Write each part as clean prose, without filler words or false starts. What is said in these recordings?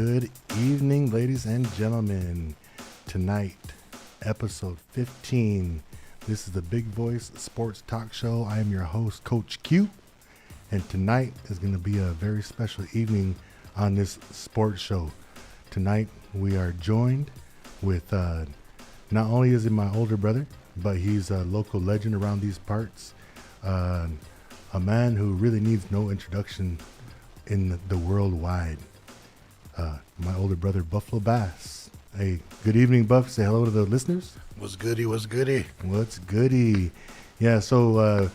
Good evening, ladies and gentlemen. Tonight, episode 15. This is the Big Voice Sports Talk Show. I am your host, Coach Q. And tonight is going to be a very special evening on this sports show. Tonight, we are joined with, not only is he my older brother, but he's a local legend around these parts. A man who really needs no introduction in the worldwide. My older brother, Buffalo Bass. Hey, good evening, Buff. Say hello to the listeners. What's goody? What's goody? What's goody? Yeah, so,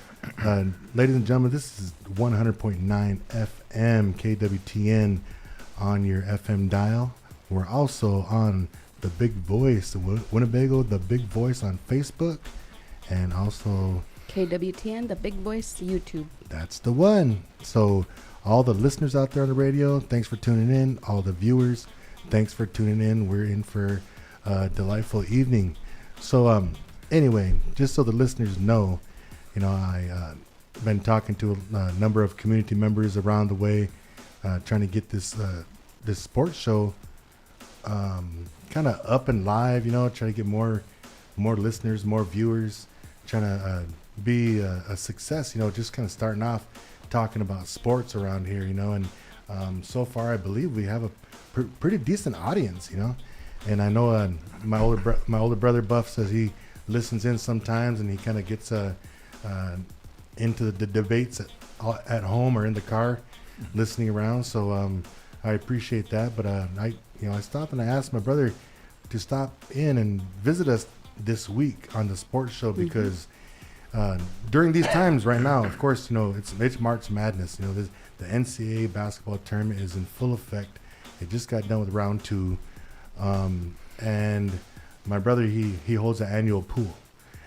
ladies and gentlemen, this is 100.9 FM KWTN on your FM dial. We're also on the Big Voice, Winnebago, the Big Voice on Facebook, and also KWTN, the Big Voice YouTube. That's the one. So all the listeners out there on the radio, thanks for tuning in. All the viewers, thanks for tuning in. We're in for a delightful evening. So anyway, just so the listeners know, I've been talking to a number of community members around the way, trying to get this sports show kind of up and live, trying to get more listeners, more viewers, trying to be a success, just kind of starting off talking about sports around here, and so far I believe we have a pretty decent audience, and I know my older brother Buff says he listens in sometimes, and he kind of gets into the debates at home or in the car, listening around. So I appreciate that. But I stopped and I asked my brother to stop in and visit us this week on the sports show because during these times right now, of course, it's March Madness. The NCAA basketball tournament is in full effect. It just got done with round 2, and my brother he holds an annual pool,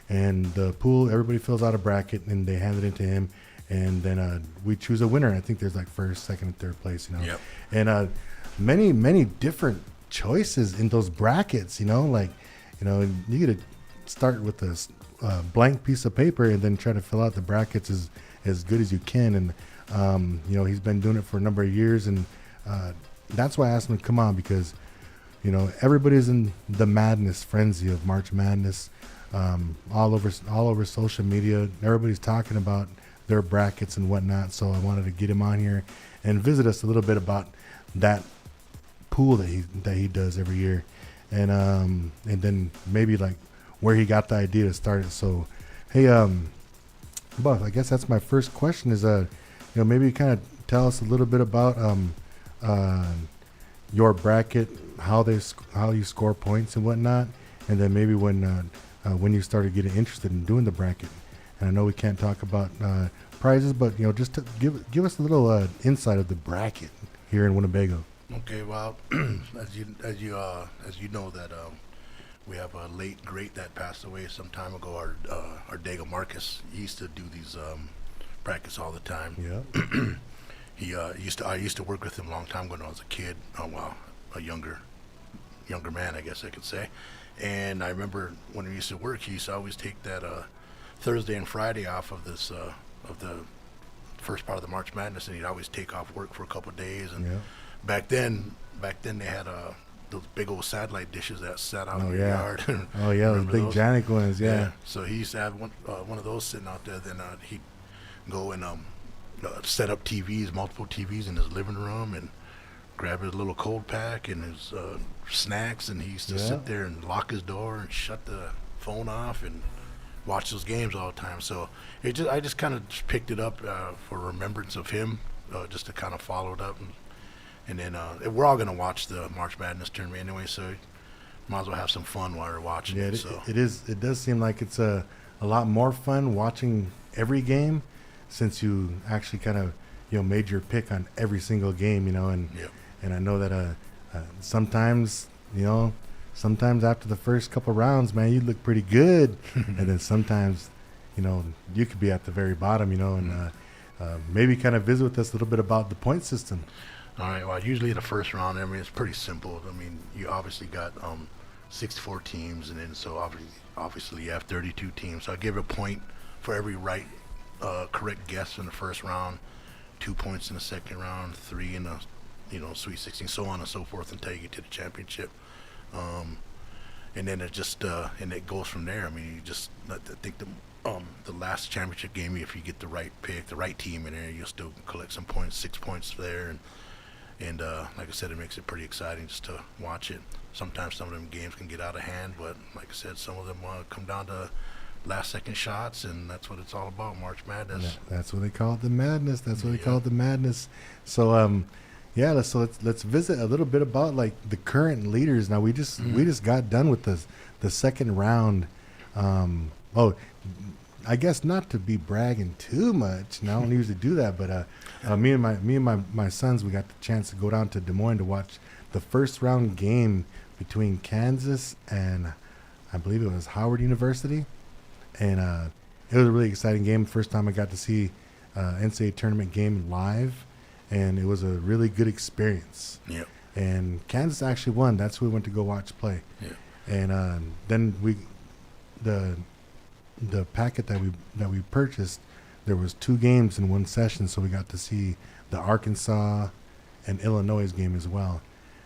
and the pool, everybody fills out a bracket and they hand it into him, and then we choose a winner. I think there's like first, second, and third place. Yep. And many different choices in those brackets. You get to start with this blank piece of paper and then try to fill out the brackets as good as you can. And he's been doing it for a number of years, and that's why I asked him to come on, because everybody's in the madness frenzy of March Madness, all over social media. Everybody's talking about their brackets and whatnot. So I wanted to get him on here and visit us a little bit about that pool that he does every year, and then maybe like where he got the idea to start it. So, hey, Buff, I guess that's my first question is, maybe kind of tell us a little bit about your bracket, how you score points and whatnot, and then maybe when you started getting interested in doing the bracket. And I know we can't talk about prizes, but just to give us a little insight of the bracket here in Winnebago. Okay, well, as you know that we have a late great that passed away some time ago. Our Dago Marcus, he used to do these brackets all the time. Yeah. I used to work with him a long time ago when I was a kid. A younger man, I guess I could say. And I remember when we used to work, he used to always take that Thursday and Friday off of this of the first part of the March Madness, and he'd always take off work for a couple of days. And back then they had those big old satellite dishes that sat out in the yard. Oh yeah, those big gigantic ones. Yeah. So he used to have one of those sitting out there. Then he'd go and set up multiple TVs in his living room, and grab his little cold pack and his snacks, and he used to sit there and lock his door and shut the phone off and watch those games all the time. So I just kind of picked it up for remembrance of him, just to kind of follow it up, and then we're all gonna watch the March Madness tournament anyway, so might as well have some fun while we're watching it. So It does seem like it's a lot more fun watching every game, since you actually kind of made your pick on every single game, and I know that sometimes after the first couple rounds, man, you look pretty good, and then sometimes you could be at the very bottom, and maybe kind of visit with us a little bit about the point system. All right. Well, usually the first round, it's pretty simple. You obviously got 64 teams, and then so obviously you have 32 teams. So I give a point for every correct guess in the first round, 2 points in the second round, 3 in the Sweet 16, so on and so forth until you get to the championship. And then it just and it goes from there. I mean, I think the last championship game, if you get the right pick, the right team in there, you'll still collect some points, 6 points there, and like I said, it makes it pretty exciting just to watch it. Sometimes some of them games can get out of hand, but like I said, some of them come down to last second shots, and that's what it's all about, March Madness. That's what they call it, the madness. That's what they call it, the madness. So let's visit a little bit about like the current leaders. Now we just got done with the second round. I guess not to be bragging too much. And I don't usually do that, but me and my sons, we got the chance to go down to Des Moines to watch the first round game between Kansas and I believe it was Howard University, and it was a really exciting game. First time I got to see NCAA tournament game live, and it was a really good experience. Yeah. And Kansas actually won. That's who we went to go watch play. Yeah. And then the packet that we purchased, there was 2 games in one session, so we got to see the Arkansas and Illinois game as well.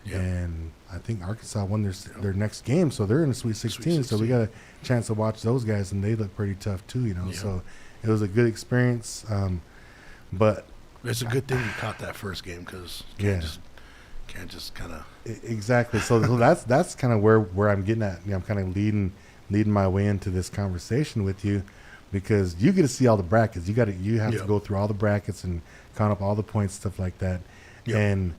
Yep. And I think Arkansas won their next game, so they're in the Sweet 16. So we got a chance to watch those guys, and they look pretty tough too, Yep. So it was a good experience. But it's a good thing you caught that first game because can't just kind of exactly. So that's kind of where I'm getting at. I'm kind of leading my way into this conversation with you, because you get to see all the brackets. You have to go through all the brackets and count up all the points, stuff like that. Yep. And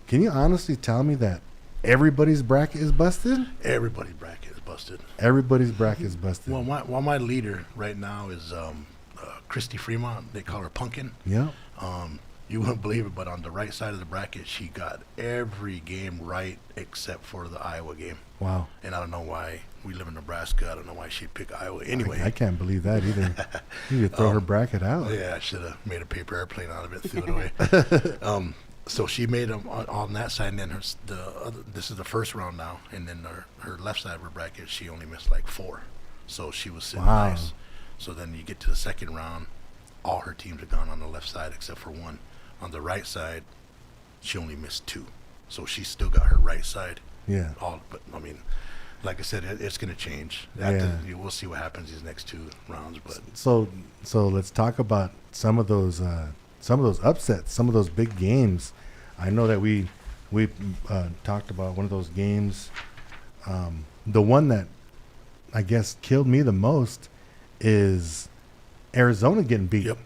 can you honestly tell me that everybody's bracket is busted? Everybody's bracket is busted. Everybody's bracket is busted. Well, my leader right now is Christy Fremont. They call her Pumpkin. Yeah. You wouldn't believe it, but on the right side of the bracket, she got every game right except for the Iowa game. Wow. And I don't know why. We live in Nebraska. I don't know why she'd pick Iowa. Anyway. I can't believe that either. You could throw her bracket out. Yeah, I should have made a paper airplane out of it, threw it away. So she made them on that side, and then this is the first round now, and then her left side of her bracket, she only missed like 4. So she was sitting nice. So then you get to the second round, all her teams are gone on the left side except for 1. On the right side, she only missed 2. So she still got her right side. Yeah. But I mean, like I said, it's going to change. We'll see what happens these next 2 rounds. But so let's talk about some of those upsets, some of those big games. I know that we talked about one of those games. The one that I guess killed me the most is Arizona getting beat. Yep.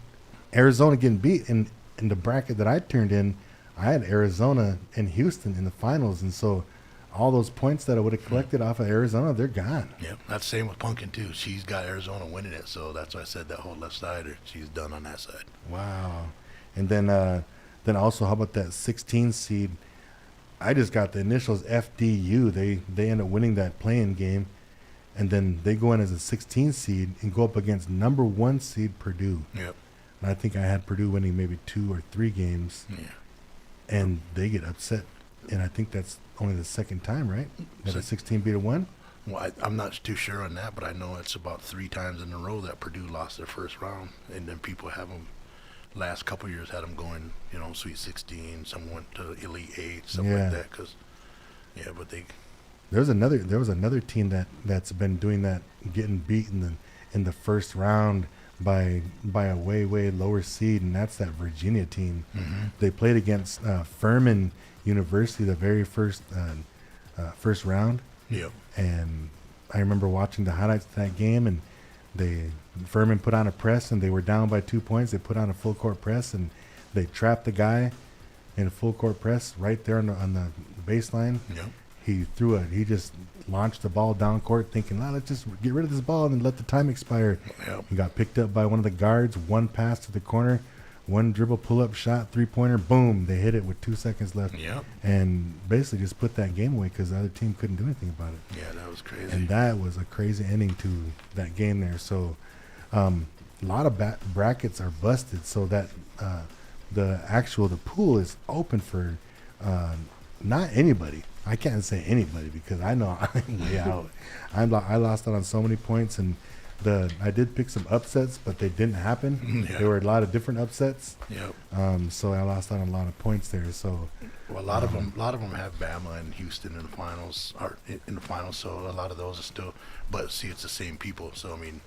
Arizona getting beat in the bracket that I turned in. I had Arizona and Houston in the finals, and so all those points that I would have collected off of Arizona, they're gone. Yeah, that's the same with Pumpkin too. She's got Arizona winning it, so that's why I said that whole left side, she's done on that side. Wow. And then also, how about that 16 seed? I just got the initials FDU. They end up winning that play-in game, and then they go in as a 16 seed and go up against number 1 seed Purdue. Yep. And I think I had Purdue winning maybe 2 or 3 games. Yeah. And they get upset. And I think that's only the second time, right? That a 16 beat a 1? Well, I'm not too sure on that, but I know it's about 3 times in a row that Purdue lost their first round. And then people have them, last couple of years, had them going, Sweet 16. Some went to Elite 8, something like that. But there was another team that's been doing that, getting beaten in the first round by a way lower seed, and that's that Virginia team. Mm-hmm. They played against Furman University the very first round. Yep. And I remember watching the highlights of that game, and Furman put on a press, and they were down by 2 points. They put on a full court press, and they trapped the guy in a full court press right there on the baseline. Yep. He just launched the ball down court thinking, let's just get rid of this ball and let the time expire. Yep. He got picked up by one of the guards, 1 pass to the corner, 1 dribble pull-up shot, 3-pointer, boom, they hit it with 2 seconds left. Yep. And basically just put that game away because the other team couldn't do anything about it. Yeah, that was crazy. And that was a crazy ending to that game there. So a lot of brackets are busted, so that the pool is open for not anybody. I can't say anybody because I know I'm way out. I lost out on so many points, and I did pick some upsets, but they didn't happen. Yeah. There were a lot of different upsets. Yep. So I lost out on a lot of points there. So Well, a lot of them have Bama and Houston in the finals, or in the finals. So a lot of those are still. But see, it's the same people. So I mean,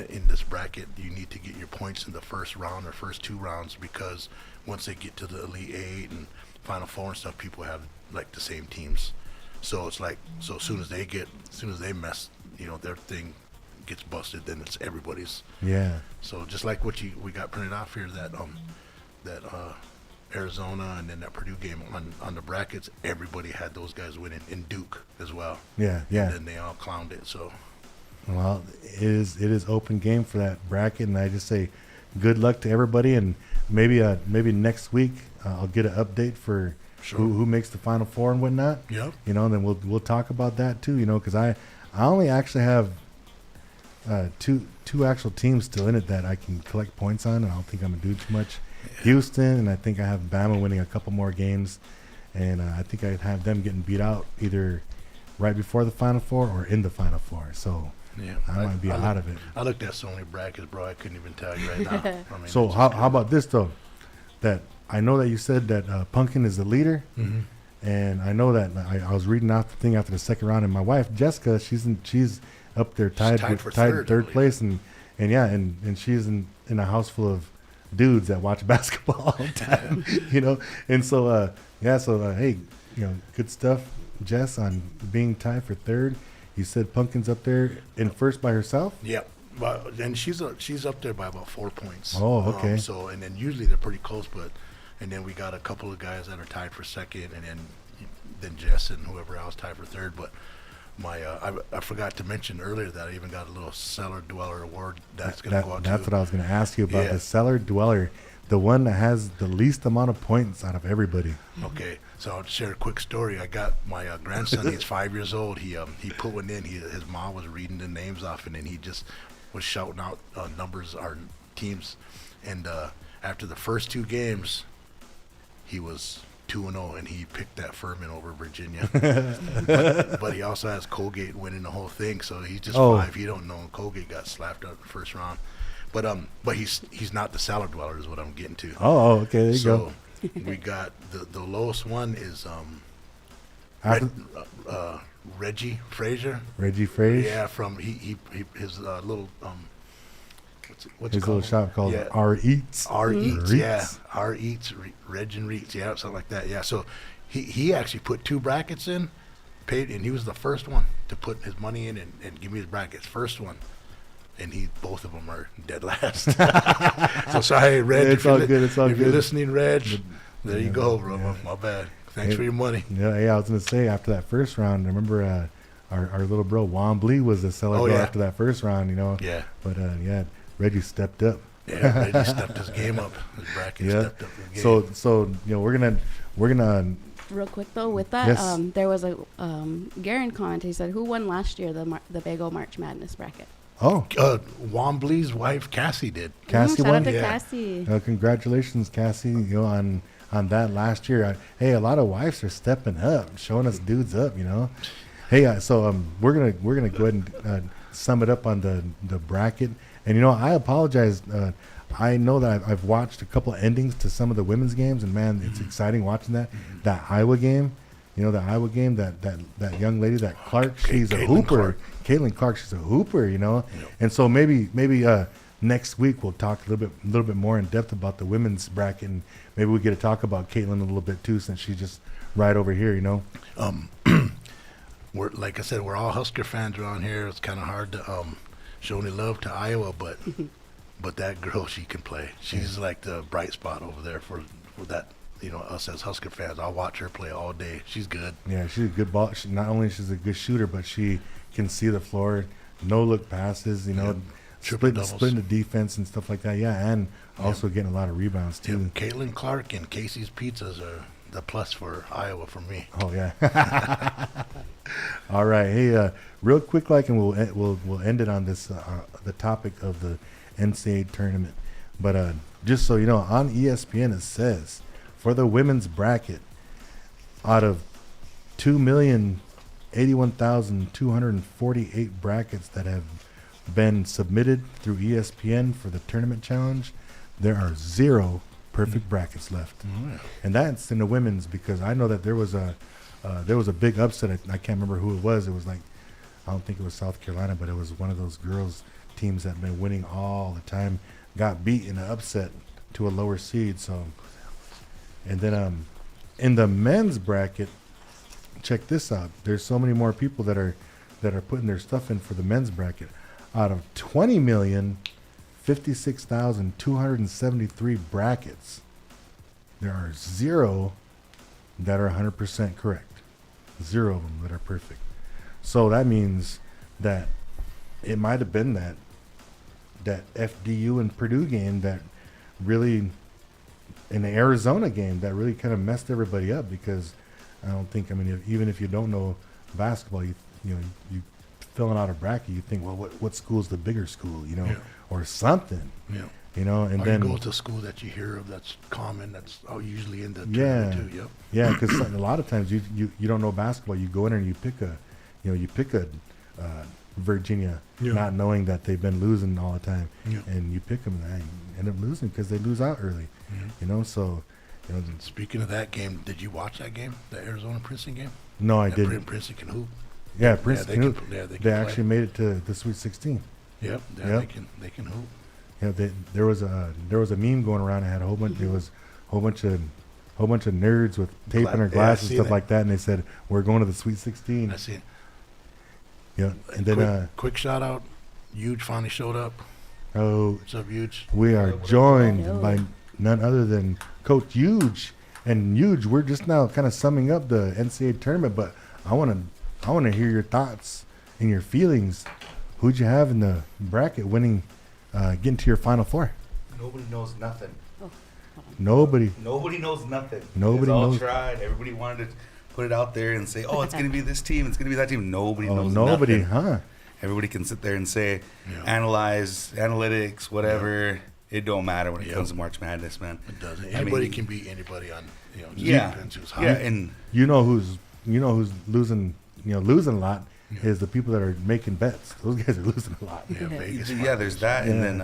in this bracket, you need to get your points in the first round or first 2 rounds, because once they get to the Elite Eight and Final Four and stuff, people have like the same teams. So it's like, so as soon as they mess, their thing gets busted, then it's everybody's. yeah, So just like what we got printed off here, that Arizona and then that Purdue game on the brackets, everybody had those guys winning, and Duke as well. yeah. And then they all clowned it. So Well, it is open game for that bracket, and I just say good luck to everybody, and maybe next week I'll get an update for Sure. who makes the Final Four and whatnot. Yep. And then we'll talk about that too. Because I only actually have two actual teams still in it that I can collect points on, and I don't think I'm gonna do too much. Yeah. Houston, and I think I have Bama winning a couple more games, and I think I'd have them getting beat out either right before the Final Four or in the Final Four. So. Yeah, I might be out of it. I looked at so many brackets, bro. I couldn't even tell you right now. I mean, So it's how just about this though? That I know that you said that Pumpkin is the leader, Mhm. and I know that I was reading out the thing after the second round, and my wife Jessica, she's up there tied for third, I third believe. place, and she's in a house full of dudes that watch basketball all the time, and so hey, good stuff, Jess, on being tied for third. You said Pumpkin's up there in first by herself. Yep. Well, and she's up there by about 4 points. Oh, okay. And then usually they're pretty close, and then we got a couple of guys that are tied for second, and then Jess and whoever else tied for third. But I forgot to mention earlier that I even got a little Cellar Dweller award that's going to go out That's to. what I was going to ask you about. Yeah. The Cellar Dweller, the one that has the least amount of points out of everybody. Okay, so I'll share a quick story. I got my grandson. He's 5 years old. He put one in. His mom was reading the names off, and then he just was shouting out numbers, our teams. And after the first 2 games, he was 2-0, and he picked that Furman over Virginia. but he also has Colgate winning the whole thing, so he's just 5. He don't know. Colgate got slapped out in the first round. But he's not the Cellar Dweller is what I'm getting to. Oh, okay, there you So we got the lowest one is Reggie Frazier. Reggie Frazier. Yeah, from his little what's His it little called? shop called Yeah. R Eats. R Eats, Reats. yeah, R Eats, Reg and Reats, yeah, something like that. Yeah, so he actually put 2 brackets in, paid, and he was the first one to put his money in and give me his brackets, first one. And both of them are dead last. So sorry, Reg. It's all good. It's all if you're good. listening, Reg, there you go, bro. Yeah. My bad. Thanks for your money. Yeah, I was gonna say after that first round, I remember our little bro Wombly was the seller Oh, girl yeah. after that first round, Yeah. But Reggie stepped up. Yeah, Reggie stepped his game up. His bracket Yeah. stepped up his game. So we're gonna Real quick though, with that, Yes. there was a Garen comment. He said, "Who won last year the Big O March Madness bracket?" Wombly's wife Cassie did. Cassie Shout won. out to Yeah. Cassie. Congratulations, Cassie. On that last year. Hey, a lot of wives are stepping up, showing us dudes up. Hey, so we're gonna go ahead and sum it up on the bracket. And I apologize. I know that I've watched a couple of endings to some of the women's games, and man, it's exciting watching that. That Iowa game. The Iowa game, that young lady, that Clark, she's a Caitlin hooper. Clark. Caitlin Clark, she's a hooper, And so maybe next week we'll talk a little bit more in depth about the women's bracket, and maybe we get to talk about Caitlin a little bit too, since she's just right over here, We're like I said, we're all Husker fans around here. It's kind of hard to show any love to Iowa, but that girl, she can play. She's like the bright spot over there for that. Us as Husker fans, I'll watch her play all day. She's good. Yeah, she's a good ball. Not only she's a good shooter, but she can see the floor, no look passes. Triple-doubles. Splitting the defense and stuff like that. Yeah, and also getting a lot of rebounds too. Yep. Caitlin Clark and Casey's Pizzas are the plus for Iowa for me. Oh yeah. All right. Hey, real quick, and we'll end it on this the topic of the NCAA tournament. But just so you know, on ESPN it says for the women's bracket, out of 2,081,248 brackets that have been submitted through ESPN for the tournament challenge, there are 0 perfect brackets left. Oh, yeah. And that's in the women's, because I know that there was a big upset. I can't remember who it was. It was like, I don't think it was South Carolina, but it was one of those girls teams that have been winning all the time, got beat in an upset to a lower seed. So, and then in the men's bracket, check this out. There's so many more people that are putting their stuff in for the men's bracket. Out of 20,056,273 brackets, there are 0 that are 100% correct. 0 of them that are perfect. So that means that it might have been that FDU and Purdue game that really, in the Arizona game, that really kind of messed everybody up, because I don't think, I mean, even if you don't know basketball, you filling out a bracket, you think, well, what school's the bigger school, or something, and then you go to a school that you hear of that's common, that's usually in the tournament too. Yep. Yeah, because a lot of times you don't know basketball, you go in there and you pick a Virginia, not knowing that they've been losing all the time, and you pick them and end up losing because they lose out early, So, Speaking of that game, did you watch that game, the Arizona Princeton game? No, I didn't. Princeton can hoop. Yeah, Princeton can hoop. They play. actually made it to the Sweet 16. Yep. Yep. They can hoop. Yeah, there was a meme going around. It had a whole bunch. There was a whole bunch of nerds with tape on their glasses and stuff like that, and they said, "We're going to the Sweet 16." I see it. Yeah, and then quick shout out, Huge finally showed up. Oh, what's up, Huge? We are joined by none other than Coach Huge. And Huge, we're just now kind of summing up the NCAA tournament, but I want to hear your thoughts and your feelings. Who'd you have in the bracket winning, getting to your Final Four? Nobody knows nothing. Nobody knows nothing. Nobody all knows. Tried. Everybody wanted to put it out there and say, "Oh, it's going to be this team. It's going to be that team." Nobody knows. Nobody, nothing. huh? Everybody can sit there and say, analyze, analytics, whatever. It don't matter when it comes to March Madness, man. It doesn't. Anybody can beat anybody on. Depends who's hot. And who's losing. Losing a lot is the people that are making bets. Those guys are losing a lot. Yeah, there's that, and then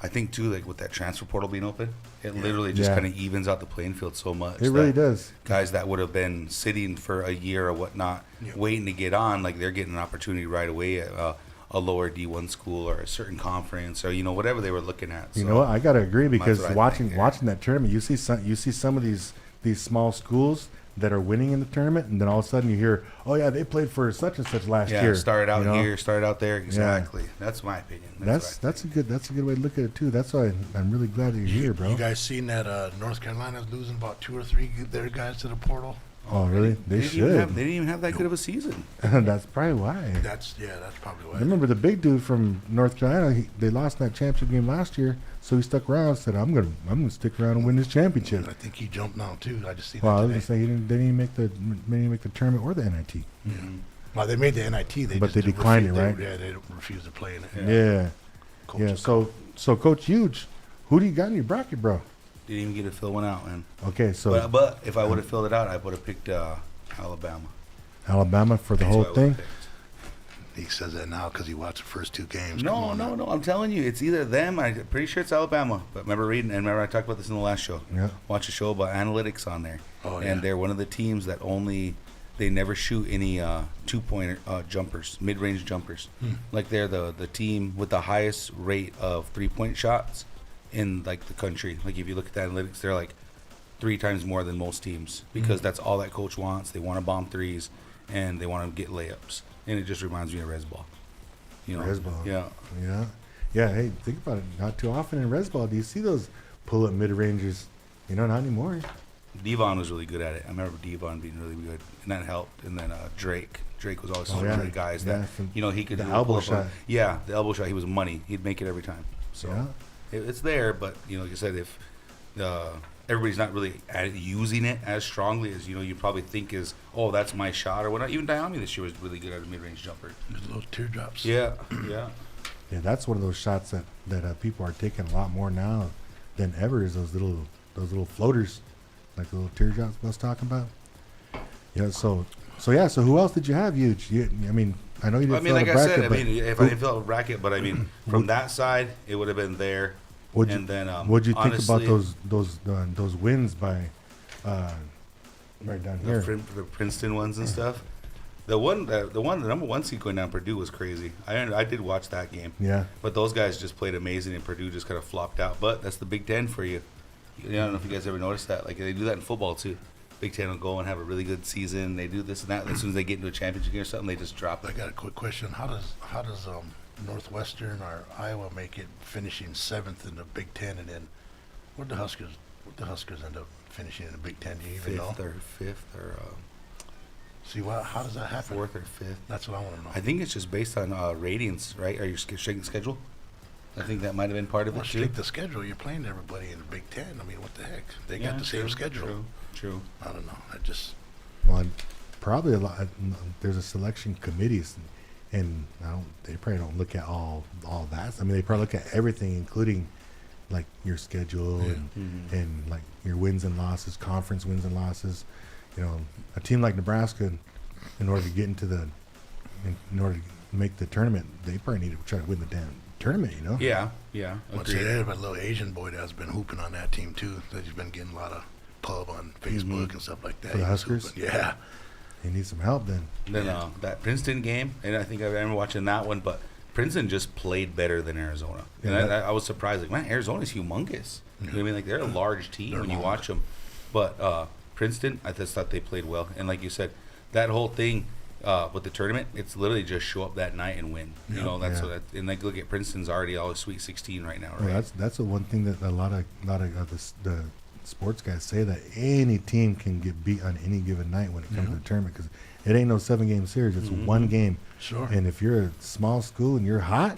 I think too, like with that transfer portal being open, it literally just kind of evens out the playing field so much. It really does. Guys that would have been sitting for a year or whatnot, waiting to get on, like they're getting an opportunity right away at a lower D1 school or a certain conference or whatever they were looking at. You know what? I gotta agree, because watching that tournament, you see some of these small schools that are winning in the tournament, and then all of a sudden you hear, oh yeah, they played for such and such last year. Started out here, started out there. Exactly. Yeah. That's my opinion. That's a good way to look at it too. That's why I'm really glad that you're here, bro. You guys seen that North Carolina's losing about 2 or 3 their guys to the portal? Oh really? They should. They didn't even have that good of a season. That's probably why. That's probably why. I remember the big dude from North Carolina. They lost that championship game last year, so he stuck around and said, "I'm gonna stick around and win this championship." I think he jumped now too. I just seen. Well, that I was gonna say they didn't make the tournament or the NIT. Mm-hmm. Well, they made the NIT, but they declined it, right? They refused to play in it. Yeah. So Coach Huge, who do you got in your bracket, bro? Didn't even get to fill one out, man. Okay, so but if I would have filled it out, I would have picked Alabama. Alabama for the whole thing. He says that now because he watched the first 2 games. No. I'm telling you, it's either them. I'm pretty sure it's Alabama. But remember I talked about this in the last show. Yeah. Watch a show about analytics on there. Oh, and they're one of the teams that they never shoot any 2-point jumpers, mid-range jumpers. Like they're the team with the highest rate of 3-point shots in like the country. Like if you look at the analytics, they're like 3 times more than most teams, because that's all that coach wants. They want to bomb threes and they want to get layups. And it just reminds me of res ball. Res ball. Yeah. Hey, think about it. Not too often in res ball do you see those pull-up mid-rangers. Not anymore. Devon was really good at it. I remember Devon being really good, and that helped. And then Drake was always one of the guys that he could the do elbow shot. The elbow shot. He was money. He'd make it every time. So it's there, but like you said, if everybody's not really using it as strongly as you probably think is, oh, that's my shot or whatnot. Even Diami this year was really good at a mid-range jumper. There's little teardrops. Yeah. Yeah, that's one of those shots that people are taking a lot more now than ever. Is those little floaters, like the little teardrops I was talking about. Yeah. So who else did you have, Huge? I know you didn't I mean, fill out like a I bracket, said, I but mean, if I didn't fill out a bracket, but I mean, from that side, it would have been there. what'd you, And then, what'd you think about honestly, those wins by right down here? the Princeton ones and stuff. The number one seed going down Purdue was crazy. I did watch that game. Yeah. But those guys just played amazing, and Purdue just kind of flopped out. But that's the Big Ten for you. I don't know if you guys ever noticed that. Like, they do that in football, too. Big Ten will go and have a really good season. They do this and that. As soon as they get into a championship game or something, they just drop I it. got a quick question. How does Northwestern or Iowa make it finishing 7th in the Big Ten, and then what the Huskers end up finishing in the Big Ten? Do you even know? Fifth or See, how does that happen? fourth or fifth. That's what I want to know. I think it's just based on ratings, right? Are you checking schedule? I think that might have been part of it, Once too. you take the schedule, you're playing everybody in the Big Ten. I mean, what the heck? They got the same schedule. True. I don't know. I just Well, probably a lot. There's a selection committees, and they probably don't look at all that. I mean, they probably look at everything, including like your schedule and like your wins and losses, conference wins and losses. You know, a team like Nebraska, in order to get in order to make the tournament, they probably need to try to win the damn tournament. You know? Yeah. Let's say Agreed. that, but a little Asian boy that's been hooping on that team too. That he's been getting a lot of pub on Facebook and stuff like that. For the He was Huskers? hooping. Yeah. They need some help then. Then that Princeton game, and I think I remember watching that one, but Princeton just played better than Arizona. And Yeah. I was surprised. Like, man, Arizona's humongous. You know what I mean? Like, they're a large team They're when you long. watch them. But Princeton, I just thought they played well. And like you said, that whole thing with the tournament, it's literally just show up that night and win. You know, that's Yeah. what. And like, look at Princeton's already all Sweet 16 right now, right? Well, that's the one thing that a lot of the sports guys say, that any team can get beat on any given night when it comes to the tournament, because it ain't no 7-game series. It's one game. Sure. And if you're a small school and you're hot,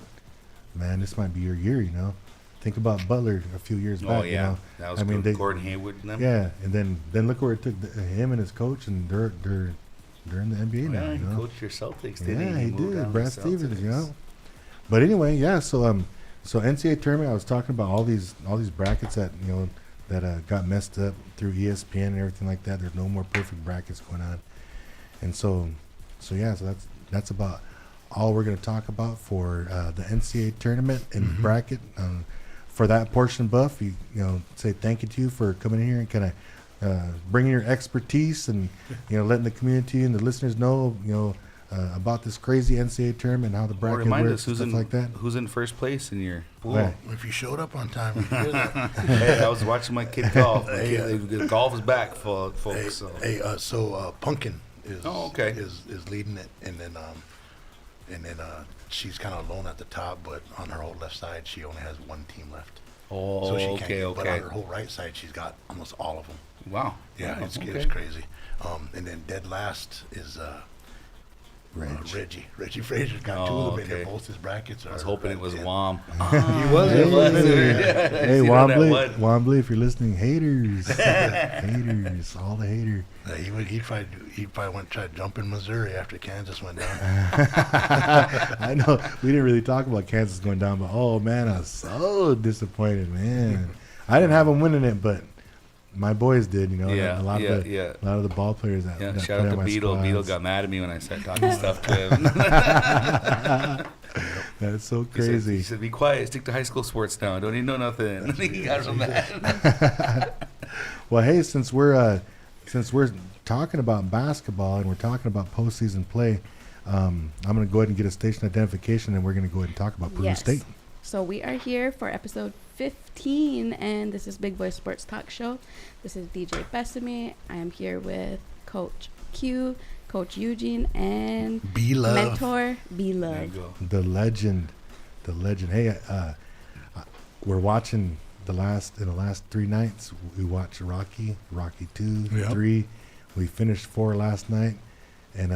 man, this might be your year. You know, think about Butler a few years back. Oh yeah, You know? that was I mean, Gordon Hayward and them. Yeah, and then look where it took him and his coach, and they're in the NBA now. Yeah, You he know? coached your Celtics, didn't Yeah, he? he moved down did. to Brad the Stevens, you Celtics. know. But anyway, yeah. So NCAA tournament, I was talking about all these brackets that that got messed up through ESPN and everything like that. There's no more perfect brackets going on, and so that's about all we're going to talk about for the NCAA tournament and bracket. For that portion, Buff, you say thank you to you for coming in here and kind of bringing your expertise and letting the community and the listeners know about this crazy NCAA tournament and how the Well, bracket remind works us and stuff like that. who's in first place in your pool. Right. If you showed up on time, you hear that. Hey, I was watching my kid golf. Hey, The golf is back, folks. So. So Pumpkin is okay. is leading it, and then she's kind of alone at the top, but on her whole left side, she only has one team left. Oh, So she can't okay, get, But on okay. her whole right side, she's got almost all of them. Wow. Yeah, Oh, it's okay. crazy. And then dead last is Reggie Frazier's got two of them in there. okay. Both his brackets are. I was hoping it was yeah. Wom. He was. Hey, It was. hey, You know that Wombly, one. Wombly, if you're listening, haters, haters, all the haters. He probably went try to jump in Missouri after Kansas went down. I know we didn't really talk about Kansas going down, but oh man, I was so disappointed, man. I didn't have them winning it, but my boys did. Yeah, a lot of the ball players that Yeah, that shout play out on to my Beetle. squads. Beetle got mad at me when I started talking stuff to him. That's so He said, crazy. "Be quiet. Stick to high school sports now. Don't even know nothing." He got so mad. Well, hey, since we're talking about basketball and we're talking about postseason play, I'm going to go ahead and get a station identification, and we're going to go ahead and talk about Purdue Yes. State. So we are here for episode 15, and this is Big Boy Sports Talk Show. This is DJ Bessami. I am here with Coach Q, Coach Eugene, and Be love. mentor B There you Love. go. The legend. Hey, we're watching in the last 3 nights. We watched Rocky 2, Yep. 3. We finished 4 last night, and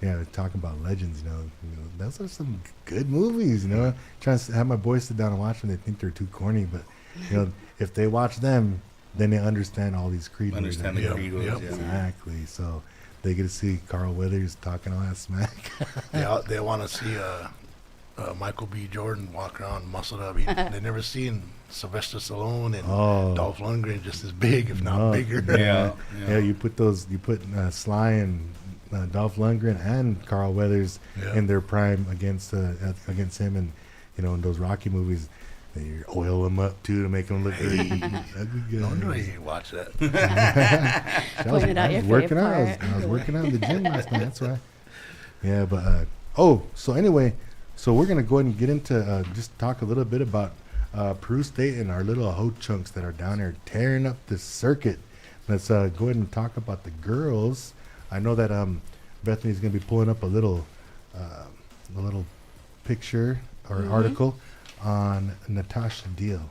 we're talking about legends. Those are some good movies. Trying to have my boys sit down and watch them. They think they're too corny, but if they watch them, then they understand all these creed movies. Understand the Yep, creed. yep. Yeah. Exactly. So they get to see Carl Weathers talking all that smack. They want to see Michael B. Jordan walk around muscled up. They never seen Sylvester Stallone and Oh. Dolph Lundgren just as big, if not No, bigger. Yeah. Yeah, you put Sly and Dolph Lundgren and Carl Weathers Yeah. in their prime against him, and in those Rocky movies, they oil him up too to make him look good. No wonder you watch that. Pointed out your working favorite out. part. I was working out in the gym last night. That's why. Yeah, but so anyway, so we're gonna go ahead and get into just talk a little bit about Peru State and our little hoe chunks that are down there tearing up the circuit. Let's go ahead and talk about the girls. I know that Bethany's gonna be pulling up a little picture or article on Natasha Deal,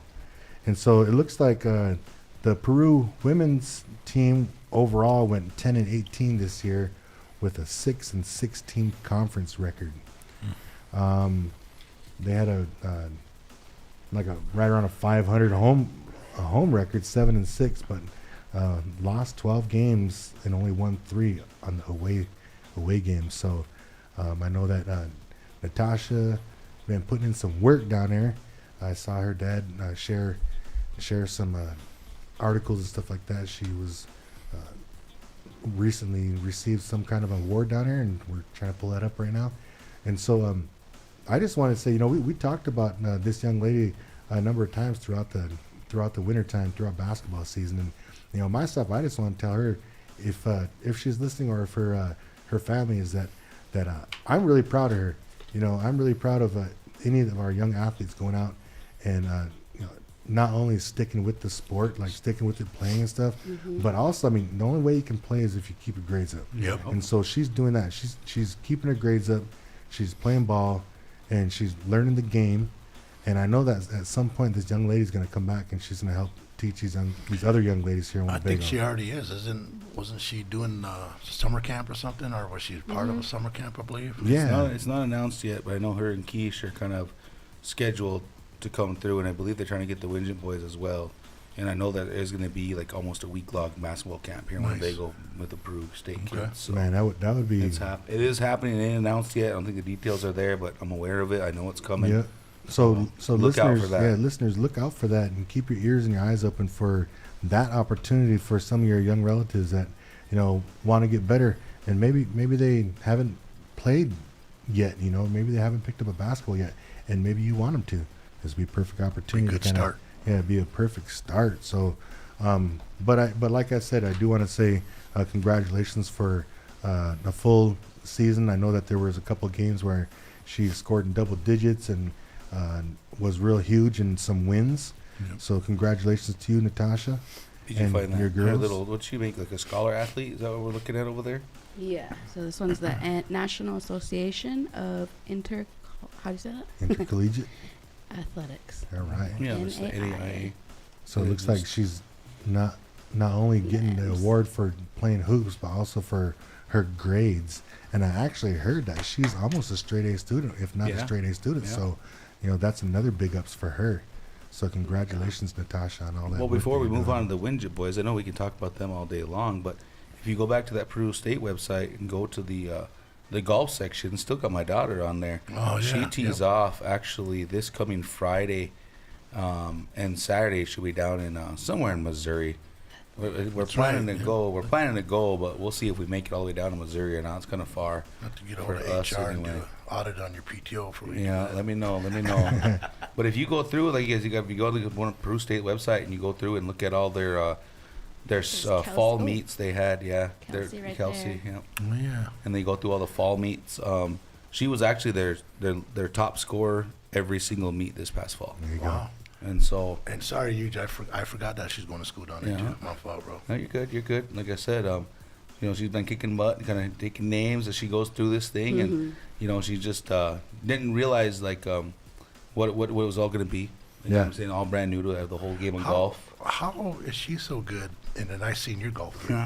and so it looks like the Peru women's team overall went 10-18 this year, with a 6-16 conference record. They had a right around a 500 home record, 7-6, but lost 12 games and only won 3 on the away games. So I know that Natasha been putting in some work down there. I saw her dad share some articles and stuff like that. She was recently received some kind of award down there, and we're trying to pull that up right now. And so I just want to say, we talked about this young lady a number of times throughout the winter time, throughout basketball season. And myself, I just want to tell her, if she's listening, or if her family is, that I'm really proud of her. I'm really proud of any of our young athletes going out and not only sticking with the sport, like sticking with it, playing and stuff, but also, the only way you can play is if you keep your grades up. Yep. And so she's doing that. She's keeping her grades up. She's playing ball, and she's learning the game. And I know that at some point this young lady's going to come back, and she's going to help teach these other young ladies here in Winnebago. I think she already is. Wasn't she doing summer camp or something, or was she part of a summer camp, I believe? Yeah. It's not announced yet, but I know her and Keish are kind of scheduled to come through, and I believe they're trying to get the Wingent boys as well. And I know that there's going to be like almost a week-long basketball camp here in Winnebago with the Peru State kids. So Man, that would be. it is happening. It ain't announced yet. I don't think the details are there, but I'm aware of it. I know it's coming. Yeah. So look out listeners, for that. Listeners, look out for that, and keep your ears and your eyes open for that opportunity for some of your young relatives that want to get better, and maybe they haven't played yet. Maybe they haven't picked up a basketball yet, and maybe you want them to. This would be a perfect opportunity. Good start. It'd be a perfect start. So, but like I said, I do want to say congratulations for a full season. I know that there was a couple of games where she scored in double digits and was real huge in some wins. Yep. So congratulations to you, Natasha. Did you and find that? your Her girls? what'd she make, like a scholar athlete? Is that what we're looking at over there? Yeah. So this one's the National Association of how do you say that? Intercollegiate. Athletics. All right. Yeah, it's the NAIA. NAIA. So it looks like she's not only getting the award for playing hoops, but also for her grades. And I actually heard that she's almost a straight A student, if not a straight A student. Yeah. So, that's another big ups for her. So congratulations, Natasha, on all that. Well, work before that we you're move doing. on to the Wingent boys, I know we can talk about them all day long, but if you go back to that Peru State website and go to the golf section, still got my daughter on there. Oh, yeah. She tees off actually this coming Friday, and Saturday she'll be down in somewhere in Missouri. We're planning to go. We're planning to go, but we'll see if we make it all the way down to Missouri or not. It's kind of far. Not to get For over to us HR and anyway. do an audit on your PTO for you. Yeah, let me know. But if you go through, if you go to the Peru State website and you go through and look at all their fall Kelsey. meets they had, Kelsey right Kelsey, there. yeah, Oh, yeah. and they go through all the fall meets. She was actually their top scorer every single meet this past fall, There you Wow. and so. And sorry, Yuji, I forgot that she's going to school down there, Yeah. too. My fault, bro. No, you're good. Like I said, she's been kicking butt, kind of taking names as she goes through this thing, and she just didn't realize what it was all going to be. You know what I'm saying? All brand new to her, the whole game of golf. How is she so good? And then I seen your golf game.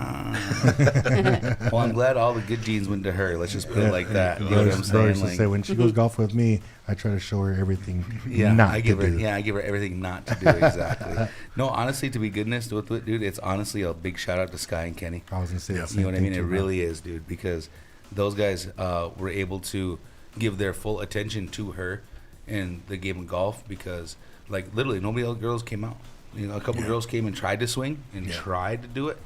Well, I'm glad all the good genes went to her. Let's just put it like that. You know what I'm Brothers saying? used to say, when she goes golf with me, I try to show her everything not I to give her, do. I give her everything not to do. Exactly. No, honestly, to be goodness with it, dude, it's honestly a big shout out to Sky and Kenny. I was going to say Yeah. the same You know what I thing mean? It too, really is, dude, because those guys were able to give their full attention to her in the game of golf because, like, literally nobody else girls came out. A couple girls came and tried to swing and tried to do it,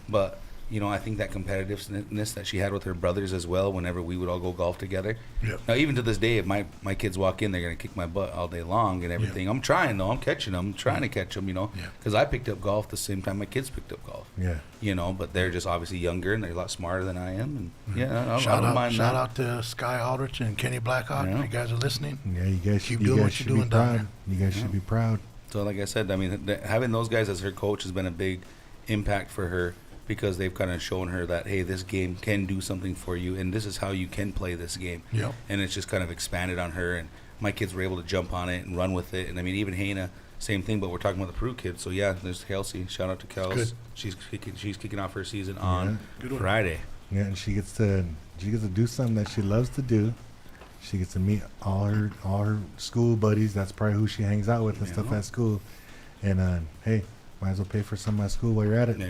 but you know, I think that competitiveness that she had with her brothers as well, whenever we would all go golf together. Yep. Now, even to this day, if my kids walk in, they're going to kick my butt all day long and everything. I'm trying, though. I'm catching them. I'm trying to catch them, you know, because I picked up golf the same time my kids picked up golf. Yeah. You know, but they're just obviously younger and they're a lot smarter than I am. And, I Shout don't mind shout that. out to Sky Aldrich and Kenny Blackhawk. Yeah. If you guys are listening. Yeah, you guys Keep should, doing you what guys you're should be doing down proud. there. You guys should be proud. So, like I said, I mean, having those guys as her coach has been a big impact for her, because they've kind of shown her that, hey, this game can do something for you, and this is how you can play this game. Yep. And it's just kind of expanded on her, and my kids were able to jump on it and run with it. And I mean, even Hannah, same thing, but we're talking about the Peru kids. So yeah, there's Kelsey. Shout out to Kels. Good. She's kicking off her season on Good one. Friday. Yeah, and she gets to do something that she loves to do. She gets to meet all her school buddies. That's probably who she hangs out with and stuff at school. And hey, might as well pay for some of my school while you're at it. Yeah,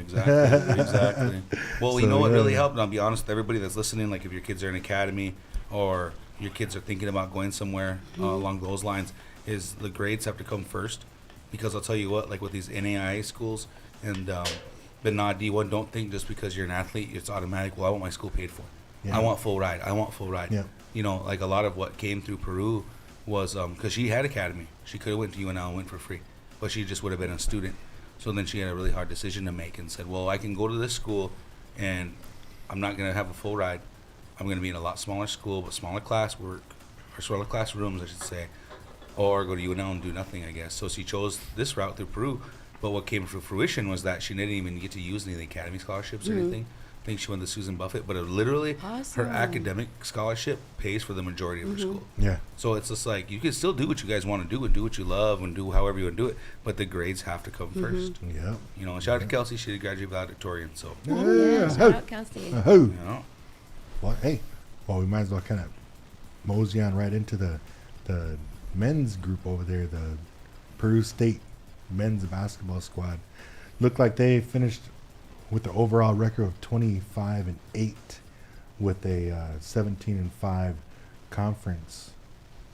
exactly. Well, you So, know what yeah. really helped? And I'll be honest with everybody that's listening, like if your kids are in academy or your kids are thinking about going somewhere along those lines, is the grades have to come first. Because I'll tell you what, like with these NAIA schools and but not D1, don't think just because you're an athlete, it's automatic, well, I want my school paid for. Yeah. I want full ride. Yeah. You know, like a lot of what came through Peru was because she had academy. She could have went to UNL and went for free, but she just would have been a student. So then she had a really hard decision to make and said, well, I can go to this school and I'm not going to have a full ride. I'm going to be in a lot smaller school, but smaller classwork, or smaller classrooms, I should say, or go to UNL and do nothing, I guess. So she chose this route through Peru. But what came to fruition was that she didn't even get to use any of the academy scholarships or anything. I think she went to Susan Buffett, but it literally, Awesome. her academic scholarship pays for the majority of her school. Yeah. So it's just like, you can still do what you guys want to do and do what you love and do however you want to do it, but the grades have to come first. Yeah. You know, and shout out to Kelsey, she graduated valedictorian, so, Yeah, shout out Kelsey. Oh. you know. Well, hey. Well, we might as well kind of mosey on right into the men's group over there, the Peru State men's basketball squad. Looked like they finished with the overall record of 25-8, with a 17-5 conference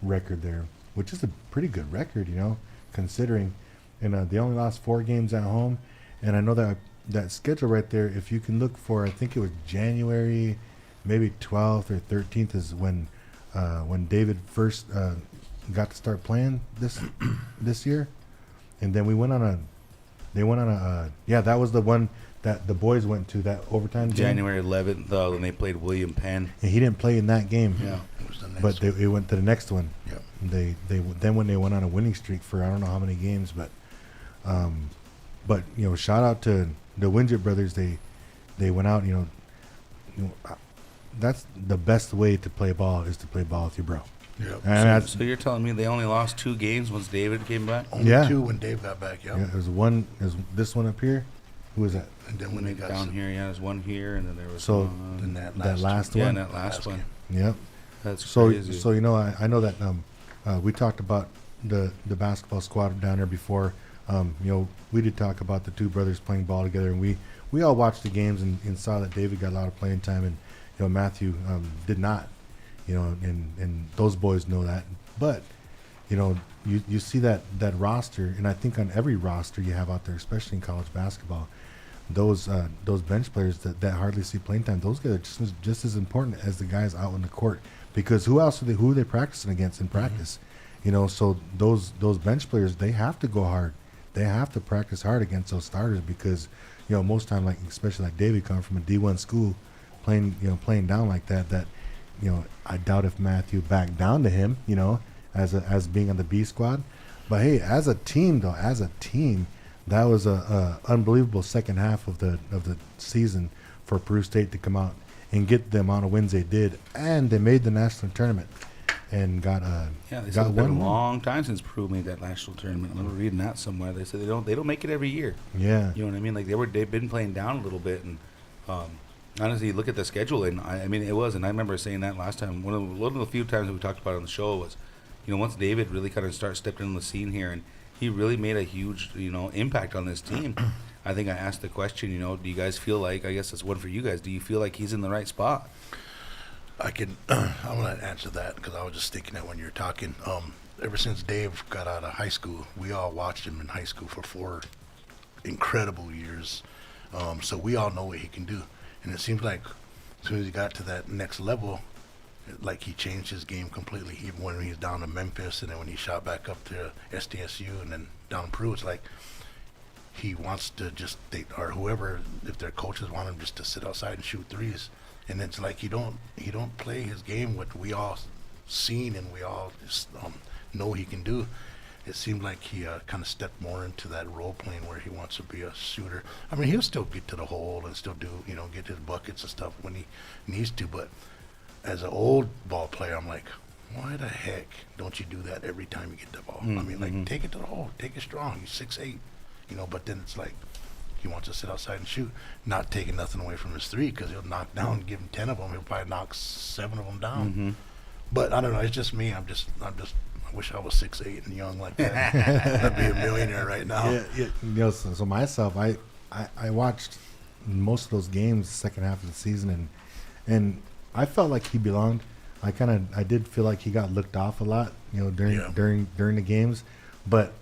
record there, which is a pretty good record, you know, considering. And they only lost 4 games at home. And I know that schedule right there, if you can look for, I think it was January, maybe 12th or 13th is when David first got to start playing this year. And then that was the one that the boys went to, that overtime game. January 11th, when they played William Penn. And he didn't play in that game. Yeah. It was the next But they went to the next one. Yep. They then when they went on a winning streak for I don't know how many games, but you know, shout out to the Winget brothers. They went out. You know, that's the best way to play ball, is to play ball with your bro. Yep. And that's, So you're telling me they only lost 2 games once David came back? Only Yeah. 2 when Dave got back. Yep. yeah, there's one. There's this one up here. Who was that? And then when they got down here, yeah, there's one here, and then there was So, one. in that That last Yeah, one. and that last one. Yep. That's So crazy. so you know, I know that we talked about the basketball squad down there before. You know, we did talk about the 2 brothers playing ball together, and we all watched the games and saw that David got a lot of playing time, and you know, Matthew did not. You know, and those boys know that. But you know, you see that roster, and I think on every roster you have out there, especially in college basketball, those bench players that hardly see playing time, those guys are just as important as the guys out on the court, because who are they practicing against in practice? You know, so those bench players, they have to go hard. They have to practice hard against those starters, because you know, most time, like especially like David come from a D1 school, playing down like that you know, I doubt if Matthew backed down to him, you know, as being on the B squad. But hey, as a team, that was a unbelievable second half of the season for Peru State to come out and get the amount of wins they did, and they made the national tournament and got yeah, they said got it's been a one. long time since Peru made that national tournament. I remember reading that somewhere. They said they don't make it every year. Yeah, You know what I mean? Like they've been playing down a little bit, and honestly, look at the schedule, and I mean, it was, and I remember saying that last time. One of the few times that we talked about it on the show was, you know, once David really kind of stepped in the scene here, and he really made a huge, you know, impact on this team. I think I asked the question, you know, do you guys feel like, I guess that's one for you guys, do you feel like he's in the right spot? I want to answer that, because I was just thinking that when you were talking. Ever since Dave got out of high school, we all watched him in high school for 4 incredible years. So we all know what he can do. And it seems like as soon as he got to that next level, like he changed his game completely. Even when he was down to Memphis, and then when he shot back up to SDSU, and then down in Peru, it's like he wants to just or whoever, if their coaches want him just to sit outside and shoot threes. And it's like he don't play his game what we all seen and we all just know he can do. It seemed like he kind of stepped more into that role playing where he wants to be a shooter. I mean, he'll still get to the hole and still do, get his buckets and stuff when he needs to. But as an old ball player, I'm like, why the heck don't you do that every time you get the ball? I mean, like, take it to the hole, take it strong. He's 6'8", but then it's like he wants to sit outside and shoot, not taking nothing away from his three, because he'll knock down, give him 10 of them, he'll probably knock 7 of them down. But I don't know, it's just me. I wish I was 6'8" and young like that. I'd be a millionaire right now. Yeah. So myself, I watched most of those games, second half of the season, and I felt like he belonged. I did feel like he got looked off a lot, during the games. But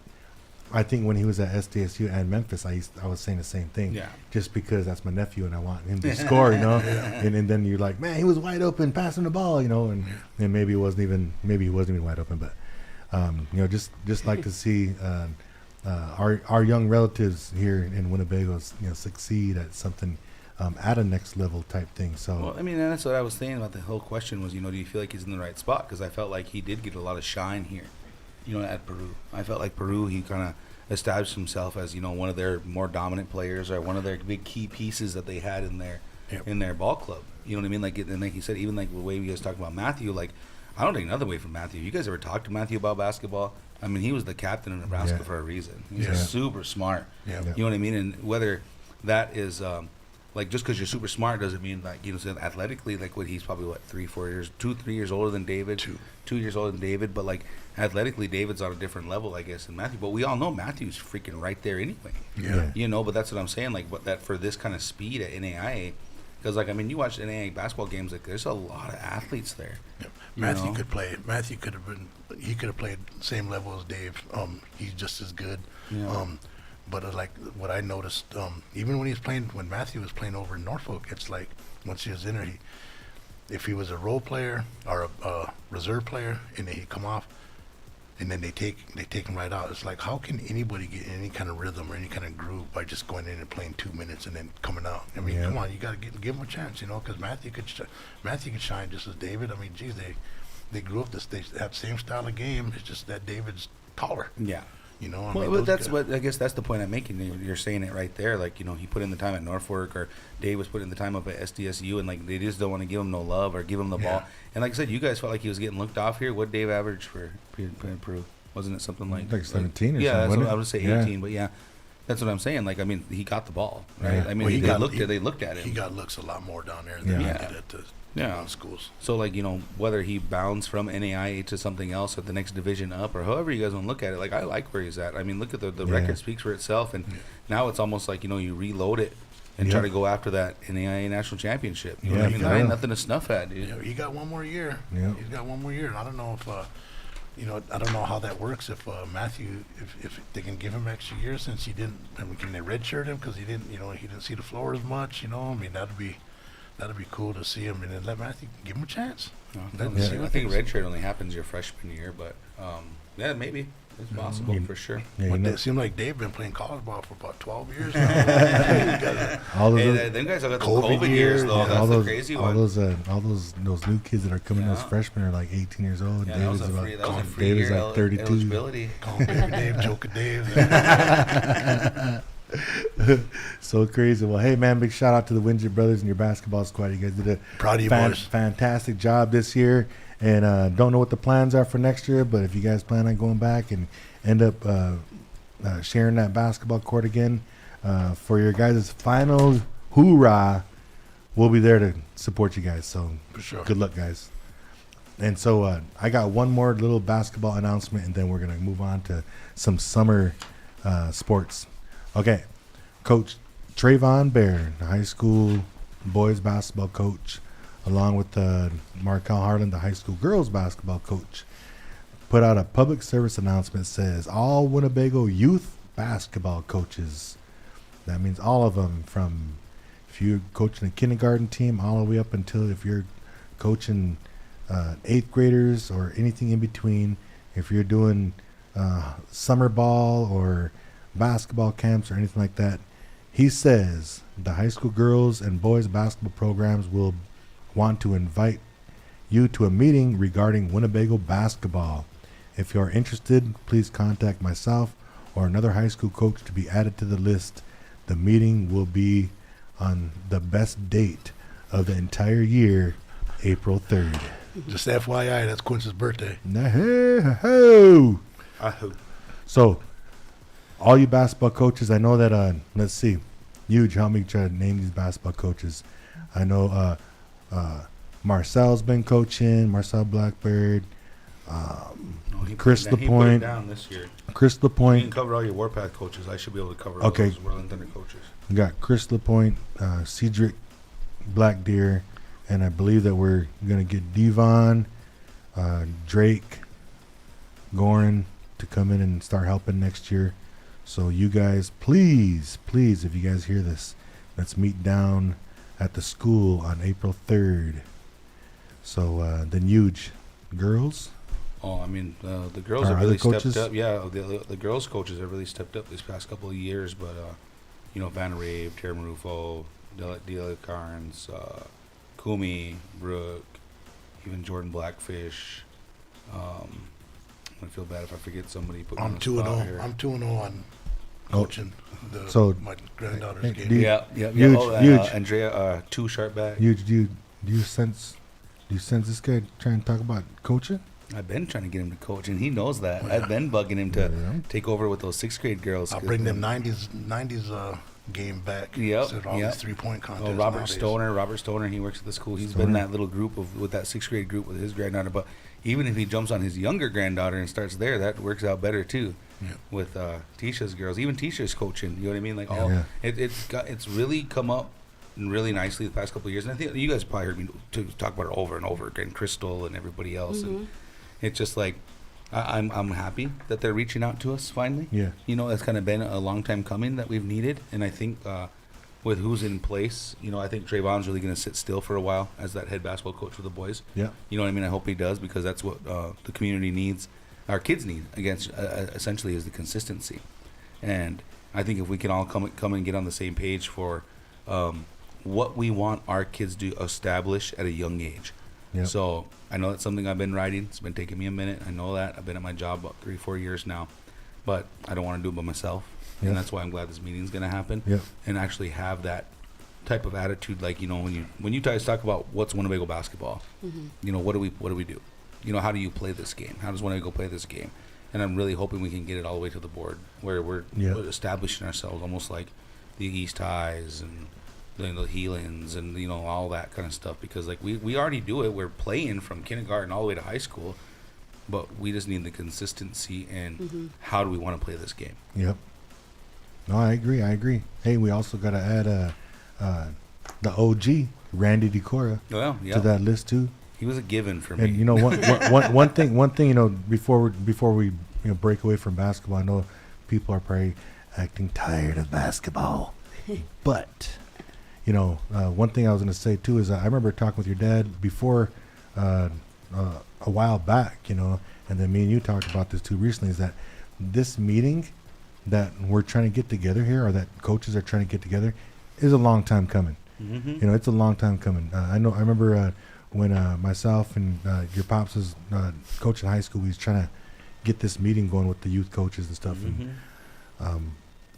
I think when he was at SDSU and Memphis, I was saying the same thing. Yeah. Just because that's my nephew and I want him to score, and then you're like, man, he was wide open passing the ball, and maybe he wasn't even wide open, but just like to see our young relatives here in Winnebago, succeed at something at a next level type thing. So, well, I mean, and that's what I was saying about the whole question was, do you feel like he's in the right spot? Because I felt like he did get a lot of shine here, at Peru. I felt like Peru, he kind of established himself as, one of their more dominant players or one of their big key pieces that they had in their ball club. You know what I mean? Like, and like he said, even like the way we guys talking about Matthew, like, I don't take another way from Matthew. You guys ever talked to Matthew about basketball? I mean, he was the captain of Nebraska for a reason. He's super smart. Yeah. You know what I mean? And whether that is like, just because you're super smart doesn't mean like, athletically, like what he's probably 3 years older than David, 2 years older than David, but like athletically David's on a different level, I guess, than Matthew. But we all know Matthew's freaking right there anyway. Yeah. But that's what I'm saying, like, but that for this kind of speed at NAIA, because like, I mean, you watch NAIA basketball games, like there's a lot of athletes there. Yep. Matthew could play. Matthew could have played same level as Dave. He's just as good. Yeah. But like what I noticed, even when Matthew was playing over in Norfolk, it's like once he was in there, if he was a role player or a reserve player, and then he'd come off, and then they take him right out. It's like, how can anybody get any kind of rhythm or any kind of groove by just going in and playing 2 minutes and then coming out? I mean, come on, you got to give him a chance, because Matthew could shine just as David. I mean, geez, they grew up they have the same style of game. It's just that David's taller. Yeah. Well, that's what I guess that's the point I'm making. You're saying it right there. Like, he put in the time at Norfolk, or Dave was putting in the time up at SDSU, and like they just don't want to give him no love or give him the ball. And like I said, you guys felt like he was getting looked off here. What Dave averaged for Peru? Wasn't it something like 17 or something? Yeah, I would say 18, but yeah. That's what I'm saying. Like, I mean, he got the ball, right? Yeah. I mean, they looked at him. He got looks a lot more down there than he did at the schools. So, like, whether he bounced from NAIA to something else at the next division up, or however you guys want to look at it, like, I like where he's at. I mean, look at the record speaks for itself, and now it's almost like, you reload it and try to go after that NAIA national championship. You know what I mean? There ain't nothing to snuff at, dude. He got one more year. Yeah. He's got one more year, and I don't know if I don't know how that works. If Matthew, if they can give him extra years, since he didn't. I mean, can they redshirt him because he didn't? He didn't see the floor as much. I mean, that'd be cool to see him, and then let Matthew give him a chance. I think redshirt only happens your freshman year, but maybe it's possible for sure. Yeah, it seemed like Dave been playing college ball for about 12 years now. Them guys have got the COVID years though. That's the crazy one. All those new kids that are coming as freshmen are like 18 years old. Yeah, David's like 32. Eligibility. Call him Baby Dave, Joker Dave. So crazy. Well, hey man, big shout out to the Windsor brothers and your basketball squad. You guys did a proud of you boys. Fantastic job this year, and don't know what the plans are for next year, but if you guys plan on going back and end up sharing that basketball court again for your guys' final hoorah, we'll be there to support you guys. So for sure, good luck, guys. And so I got one more little basketball announcement, and then we're gonna move on to some summer sports. Okay, Coach Trayvon Bear, the high school boys basketball coach, along with Markel Harlan, the high school girls basketball coach, put out a public service announcement that says all Winnebago youth basketball coaches, that means all of them from if you're coaching a kindergarten team, all the way up until if you're coaching 8th graders or anything in between, if you're doing summer ball or basketball camps or anything like that, he says the high school girls and boys basketball programs will want to invite you to a meeting regarding Winnebago basketball. If you are interested, please contact myself or another high school coach to be added to the list. The meeting will be on the best date of the entire year, April 3rd. Just FYI, that's Quince's birthday. No. I hope. So, all you basketball coaches, I know that, let's see, Huge, help me try to name these basketball coaches. I know Marcel's been coaching, Marcel Blackbird, Chris He put it LaPointe. down this year. Chris You can LaPointe. cover all your Warpath coaches. I should be able to cover Okay. all those Whirling Thunder coaches. We got Chris LaPointe, Cedric Black Deer, and I believe that we're going to get Devon, Drake, Gorin to come in and start helping next year. So you guys, please, if you guys hear this, let's meet down at the school on April 3rd. So then Huge, girls. Oh, I mean, the girls Our have other really coaches? stepped up. Yeah, the girls' coaches have really stepped up these past couple of years. But, Van Rave, Terry Marufo, Delia Carnes, Kumi, Brooke, even Jordan Blackfish. I feel bad if I forget somebody. Put me on I'm the 2-0. spot here. I'm 2-0 on coaching my granddaughter's Hey, game. do you- Yeah. Huge, huge. Andrea, 2 sharp back. Huge, do you sense this guy trying to talk about coaching? I've been trying to get him to coach, and he knows that. I've been bugging him to Yeah. take over with those 6th grade girls. I'll bring them 90s game back. Yep, Instead of all yep. these 3-point contests. Oh, Robert nowadays. Stoner, he works at the school. He's Stoner. been that little group with that 6th grade group with his granddaughter. But even if he jumps on his younger granddaughter and starts there, that works out better too. Yeah. With Tisha's girls, even Tisha's coaching. You know what I mean? Like, Yeah. it's really come up really nicely the past couple of years. And I think you guys probably heard me to talk about it over and over again. Crystal and everybody else, and it's just like I'm happy that they're reaching out to us finally. Yeah. It's kind of been a long time coming that we've needed, and I think with who's in place, I think Trayvon's really going to sit still for a while as that head basketball coach for the boys. Yeah. You know what I mean? I hope he does, because that's what the community needs, our kids need, essentially, is the consistency. And I think if we can all come and get on the same page for what we want our kids to establish at a young age. Yep. So I know that's something I've been writing. It's been taking me a minute. I know that. I've been at my job about 3-4 years now, but I don't want to do it by myself. Yep. And that's why I'm glad this meeting's going to happen. Yep. And actually have that type of attitude, like, when you guys talk about what's Winnebago basketball, what do we do? How do you play this game? How does Winnebago play this game? And I'm really hoping we can get it all the way to the board where we're establishing ourselves almost like the East Highs and the Helans and all that kind of stuff, because like we already do it. We're playing from kindergarten all the way to high school, but we just need the consistency and how do we want to play this game? Yep. No, I agree. Hey, we also got to add the OG Randy DeCora Well, yeah, to that list too. he was a given for me. And one thing, before we break away from basketball, I know people are probably acting tired of basketball, but one thing I was going to say too is I remember talking with your dad before a while back, and then me and you talked about this too recently, is that this meeting that we're trying to get together here, or that coaches are trying to get together, is a long time coming. Mm-hmm. It's a long time coming. I remember when myself and your pops was coaching high school, we was trying to get this meeting going with the youth coaches and stuff, and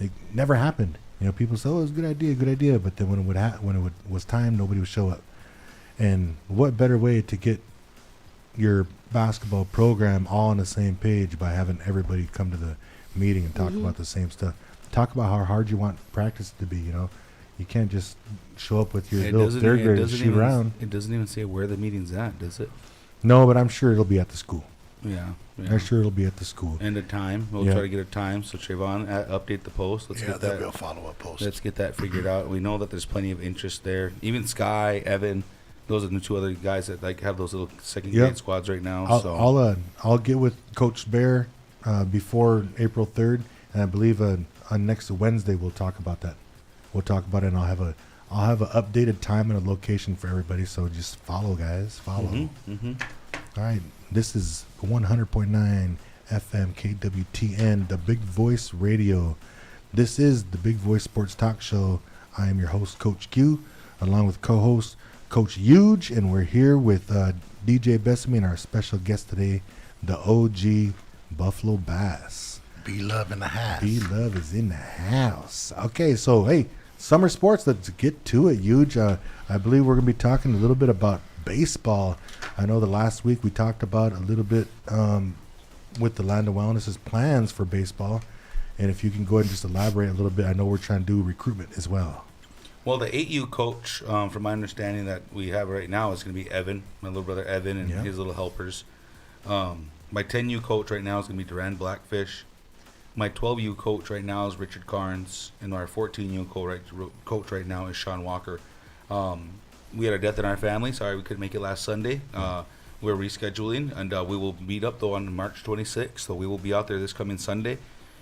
it never happened. People say, "Oh, it was a good idea," but then when it was time, nobody would show up. And what better way to get your basketball program all on the same page by having everybody come to the meeting and talk about the same stuff. Talk about how hard you want practice to be. You can't just show up with your little third graders and shoot around. It doesn't even say where the meeting's at, does it? No, but I'm sure it'll be at the school. Yeah. I'm sure it'll be at the school. And a time. We'll try to get a time. So Trayvon, update the post. Let's get that'll that. be a follow-up post. Let's get that figured out. We know that there's plenty of interest there. Even Sky, Evan, those are the 2 other guys that have those little second grade squads right now. I'll get with Coach Bear before April 3rd, and I believe on next Wednesday we'll talk about that. We'll talk about it, and I'll have an updated time and a location for everybody. So just follow, guys. Follow. Mm-hmm. All right. This is 100.9 FM KWTN, the Big Voice Radio. This is the Big Voice Sports Talk Show. I am your host, Coach Q, along with co-host Coach Huge, and we're here with DJ Bessami and our special guest today, the OG Buffalo Bass. B-Love in the house. B-Love is in the house. Okay, so hey, summer sports, let's get to it, Huge. I believe we're going to be talking a little bit about baseball. I know the last week we talked about a little bit with the Land of Wellness's plans for baseball. And if you can go ahead and just elaborate a little bit, I know we're trying to do recruitment as well. Well, the 8U coach, from my understanding that we have right now, is going to be Evan, my little brother Evan, and his little helpers. My 10U coach right now is going to be Duran Blackfish. My 12U coach right now is Richard Carnes, and our 14U coach right now is Sean Walker. We had a death in our family. Sorry we couldn't make it last Sunday. We're rescheduling, and we will meet up, though, on March 26th. So we will be out there this coming Sunday.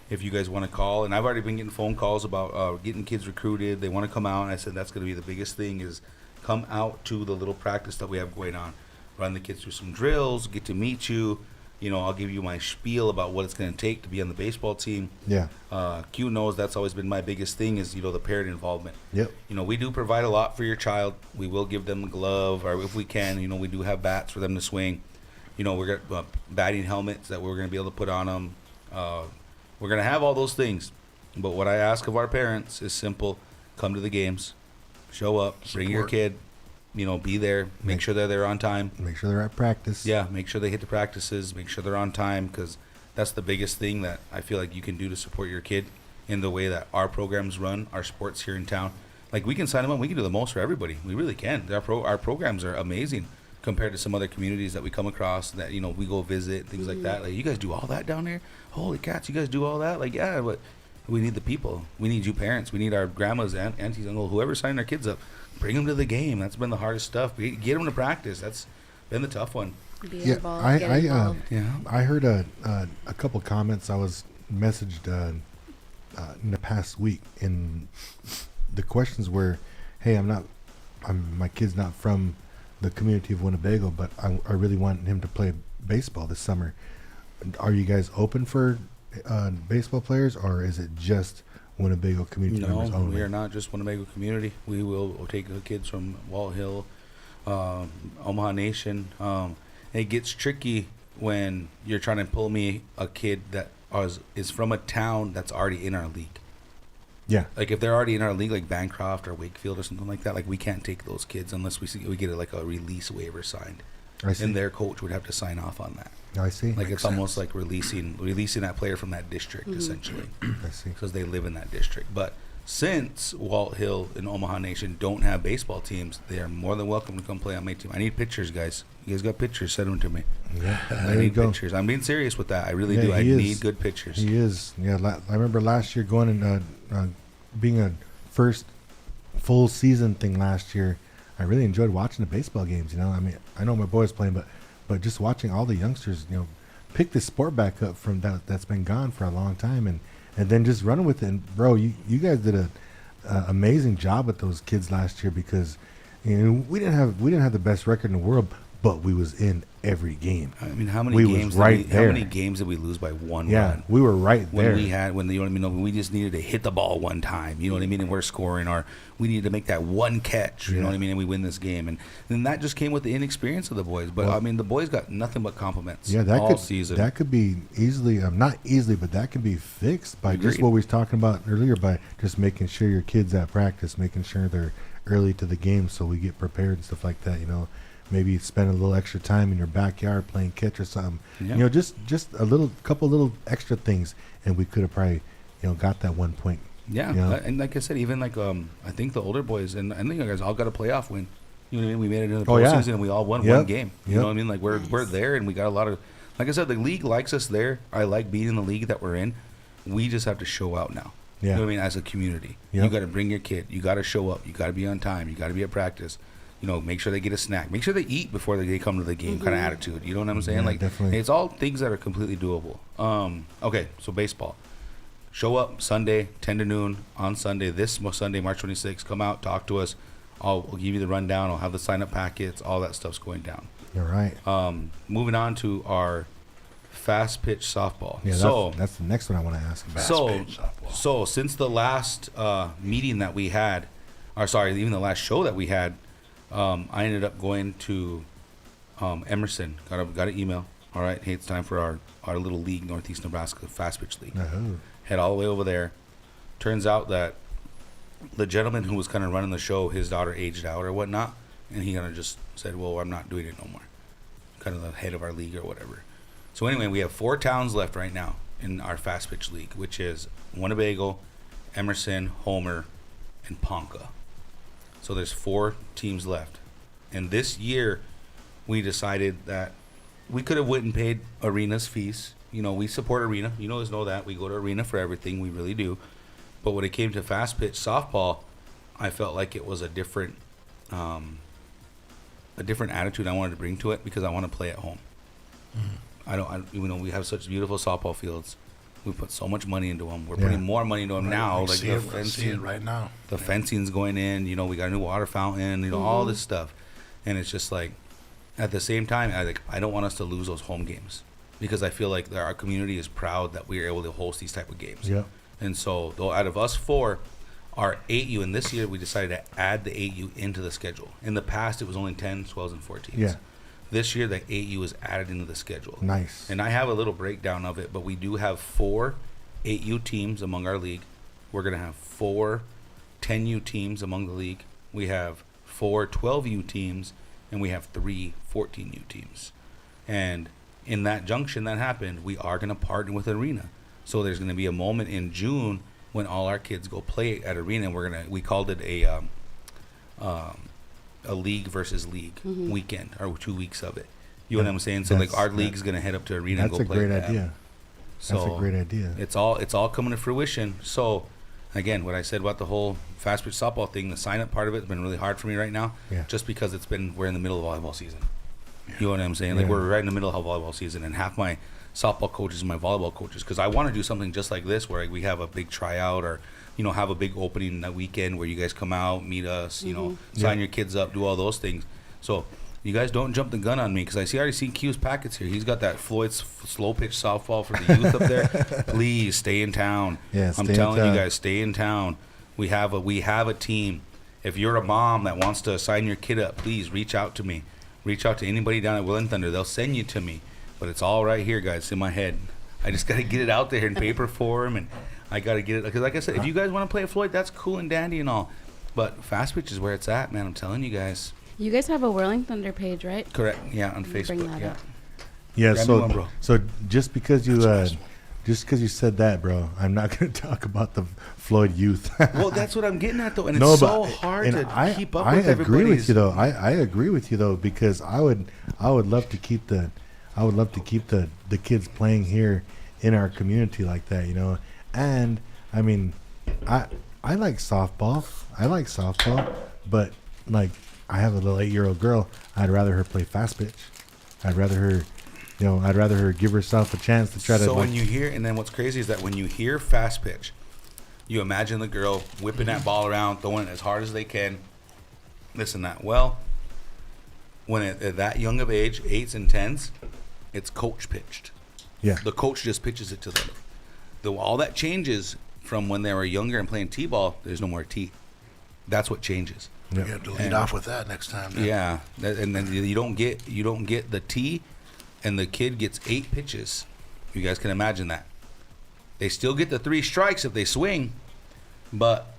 If you guys want to call, and I've already been getting phone calls about getting kids recruited. They want to come out, and I said that's going to be the biggest thing is come out to the little practice that we have going on. Run the kids through some drills, get to meet you. You know, I'll give you my spiel about what it's going to take to be on the baseball team. Yeah. Q knows that's always been my biggest thing is, the parent involvement. Yep. We do provide a lot for your child. We will give them a glove, or if we can, we do have bats for them to swing. We're got batting helmets that we're going to be able to put on them. We're going to have all those things. But what I ask of our parents is simple. Come to the games. Show up. Bring your kid. Be there. Make sure they're there on time. Make sure they're at practice. Yeah, make sure they hit the practices. Make sure they're on time, because that's the biggest thing that I feel like you can do to support your kid in the way that our programs run, our sports here in town. Like, we can sign them up. We can do the most for everybody. We really can. Our programs are amazing compared to some other communities that we come across that, we go visit, things like that. Like, you guys do all that down there? Holy cats, you guys do all that? Like, yeah, but we need the people. We need you parents. We need our grandmas, aunties, uncles, whoever signing their kids up. Bring them to the game. That's been the hardest stuff. Get them to practice. That's been the tough one. Be involved, get involved. I heard a couple comments. I was messaged in the past week, and the questions were, "Hey, my kid's not from the community of Winnebago, but I really want him to play baseball this summer. Are you guys open for baseball players, or is it just Winnebago community members only?" No, we are not just Winnebago community. We will take the kids from Walt Hill, Omaha Nation. It gets tricky when you're trying to pull me a kid that is from a town that's already in our league. Yeah. Like, if they're already in our league, like Bancroft or Wakefield or something like that, like, we can't take those kids unless we get a release waiver signed. I see. And their coach would have to sign off on that. I see. Like, it's almost like releasing that player from that district, essentially. I see. Because they live in that district. But since Walt Hill and Omaha Nation don't have baseball teams, they are more than welcome to come play on my team. I need pictures, guys. You guys got pictures? Send them to me. Yeah, I need pictures. I'm being serious with that. I really do. I need good pictures. He is. Yeah, I remember last year going and being a first full season thing last year. I really enjoyed watching the baseball games. I mean, I know my boys playing, but just watching all the youngsters, pick this sport back up from that's been gone for a long time, and then just running with it. And bro, you guys did a amazing job with those kids last year, because we didn't have the best record in the world, but we was in every game. I mean, how many games did we lose by one run? We were right there. When we just needed to hit the ball one time, you know what I mean, and we're scoring, or we needed to make that one catch, you know what I mean, and we win this game. And then that just came with the inexperience of the boys. But I mean, the boys got nothing but compliments all season. That could be easily, not easily, but that can be fixed by just what we was talking about earlier, by just making sure your kids at practice, making sure they're early to the game so we get prepared and stuff like that, Maybe spend a little extra time in your backyard playing catch or something. Yeah. Just a couple little extra things, and we could have probably, got that 1 point. Yeah, and like I said, even I think the older boys and I think you guys all got a playoff win. You know what I mean? We made it in the postseason and we all won one game. You know what I mean? Like we're there, and we got a lot of, like I said, the league likes us there. I like being in the league that we're in. We just have to show out now. Yeah. You know what I mean? As a community, you got to bring your kid. You got to show up. You got to be on time. You got to be at practice. Make sure they get a snack. Make sure they eat before they come to the game. Kind of attitude. You know what I'm saying? Yeah, definitely. It's all things that are completely doable. Okay, so baseball. show up Sunday, 10 to noon on Sunday. This Sunday, March 26th. Come out, talk to us. We'll give you the rundown. I'll have the sign-up packets. All that stuff's going down. You're right. Moving on to our fast pitch softball. Yeah, so that's the next one I want to ask about. So since the last meeting that we had, even the last show that we had, I ended up going to Emerson. Got an email. All right, hey, it's time for our little league, Northeast Nebraska Fast Pitch League. Head all the way over there. Turns out that the gentleman who was kind of running the show, his daughter aged out or whatnot, and he kind of just said, well, I'm not doing it no more. Kind of the head of our league or whatever. So anyway, we have 4 towns left right now in our Fast Pitch League, which is Winnebago, Emerson, Homer, and Ponca. So there's 4 teams left. And this year, we decided that we could have went and paid Arena's fees. You know, we support Arena. You guys know that. We go to Arena for everything. We really do. But when it came to fast pitch softball, I felt like it was a different attitude I wanted to bring to it because I want to play at home. We have such beautiful softball fields. We put so much money into them. We're putting more money into them now. Like see it right now. The fencing's going in. You know, we got a new water fountain. You know, all this stuff, and it's just like, at the same time, I don't want us to lose those home games because I feel like our community is proud that we are able to host these type of games. Yeah. And so, though, out of us 4, our 8U, and this year we decided to add the 8U into the schedule. In the past, it was only 10, 12s, and 14s. Yeah. This year, the 8U is added into the schedule. Nice. And I have a little breakdown of it, but we do have 4 8U teams among our league. We're going to have 4 10U teams among the league. We have 4 12U teams, and we have 3 14U teams. And in that junction that happened, we are going to partner with Arena. So there's going to be a moment in June when all our kids go play at Arena, and we called it a league versus league weekend, or 2 weeks of it. You know what I'm saying? So like our league's going to head up to Arena and go play. That's a great idea. So that's a great idea. It's all coming to fruition. So again, what I said about the whole fast pitch softball thing, the sign up part of it has been really hard for me right now, just because we're in the middle of volleyball season. You know what I'm saying? Like we're right in the middle of volleyball season, and half my softball coaches and my volleyball coaches, because I want to do something just like this where we have a big tryout or have a big opening that weekend where you guys come out, meet us, sign your kids up, do all those things. So you guys don't jump the gun on me, because I already seen Q's packets here. He's got that Floyd's slow pitch softball for the youth up there. Please stay in town. I'm telling you guys, stay in town. We have a team. If you're a mom that wants to sign your kid up, please reach out to me. Reach out to anybody down at Willing Thunder. They'll send you to me. But it's all right here, guys, in my head. I just got to get it out there in paper form, and I got to get it. Because like I said, if you guys want to play at Floyd, that's cool and dandy and all. But fast pitch is where it's at, man. I'm telling you guys. You guys have a Whirling Thunder page, right? Correct. Yeah, on Facebook. Bring that up. Yeah. Grab So just because you said that, bro, I'm not going to talk about the Floyd youth. Well, that's what I'm getting at, though, and it's so hard to keep up with everybody. I agree with you, though. I agree with you, though, because I would love to keep the kids playing here in our community like that, And I mean, I like softball. But like, I have a little 8-year-old girl. I'd rather her play fast pitch. I'd rather her give herself a chance to try to. So when you hear, and then what's crazy is that when you hear fast pitch, you imagine the girl whipping that ball around, throwing it as hard as they can. Listen, well, when at that young of age, 8s and 10s, it's coach pitched. Yeah. The coach just pitches it to them. All that changes from when they were younger and playing T-ball. There's no more T. That's what changes. You have to lead off with that next time. Then. Yeah, and then you don't get the T, and the kid gets 8 pitches. You guys can imagine that. They still get the 3 strikes if they swing, but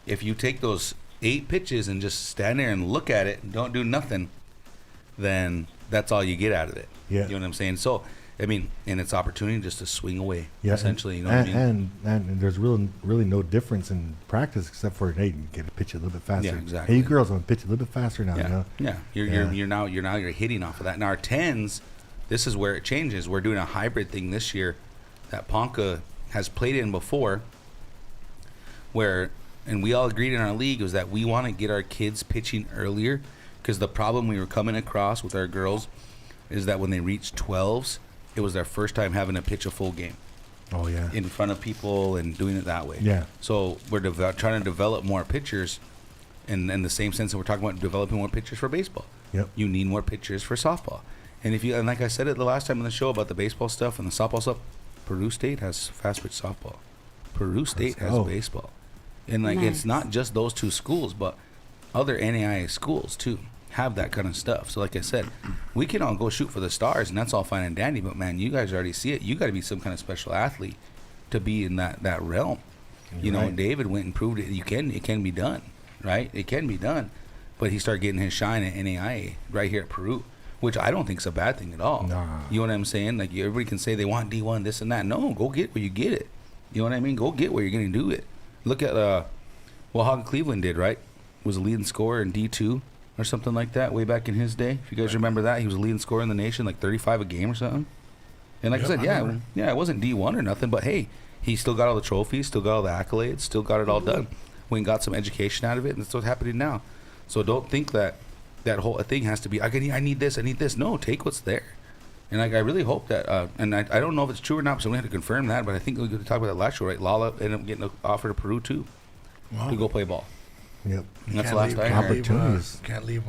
if you take those 8 pitches and just stand there and look at it and don't do nothing, then that's all you get out of it. Yeah. You know what I'm saying? So, I mean, and it's opportunity just to swing away, essentially. And, you know what I mean? And there's really no difference in practice except for, hey, you get to pitch it a little bit faster. Yeah, exactly. Hey, you girls want to pitch a little bit faster now. Yeah. You're hitting off of that. Now our 10s, this is where it changes. We're doing a hybrid thing this year that Ponca has played in before, and we all agreed in our league was that we want to get our kids pitching earlier, because the problem we were coming across with our girls is that when they reached 12s, it was their first time having to pitch a full game. Oh yeah. in front of people and doing it that way. Yeah. So we're trying to develop more pitchers, in the same sense that we're talking about developing more pitchers for baseball. Yep. You need more pitchers for softball. And like I said it the last time on the show about the baseball stuff and the softball stuff, Peru State has fast pitch softball. Peru State has baseball. And like Nice. it's not just those two schools, but other NAIA schools too have that kind of stuff. So like I said, we can all go shoot for the stars and that's all fine and dandy, but man, you guys already see it. You got to be some kind of special athlete to be in that realm. You know, Right. David went and proved it. It can be done, right? It can be done. But he started getting his shine at NAIA right here at Peru, which I don't think is a bad thing at all. Nah. You know what I'm saying? Like everybody can say they want D1, this and that. No, go get where you get it. You know what I mean? Go get where you're going to do it. Look at what Hog Cleveland did, right? Was a leading scorer in D2 or something like that way back in his day. If you guys remember that, he was a leading scorer in the nation, like 35 a game or something. And like I said, yeah, it wasn't D1 or nothing, but hey, he still got all the trophies, still got all the accolades, still got it all done. We got some education out of it, and that's what's happening now. So don't think that whole thing has to be, I need this. No, take what's there. And like, I really hope that, and I don't know if it's true or not, so we have to confirm that, but I think we could talk about that last show, right? Lala ended up getting an offer to Peru too to go play ball. Yep. And that's the last I heard. Opportunities. Can't leave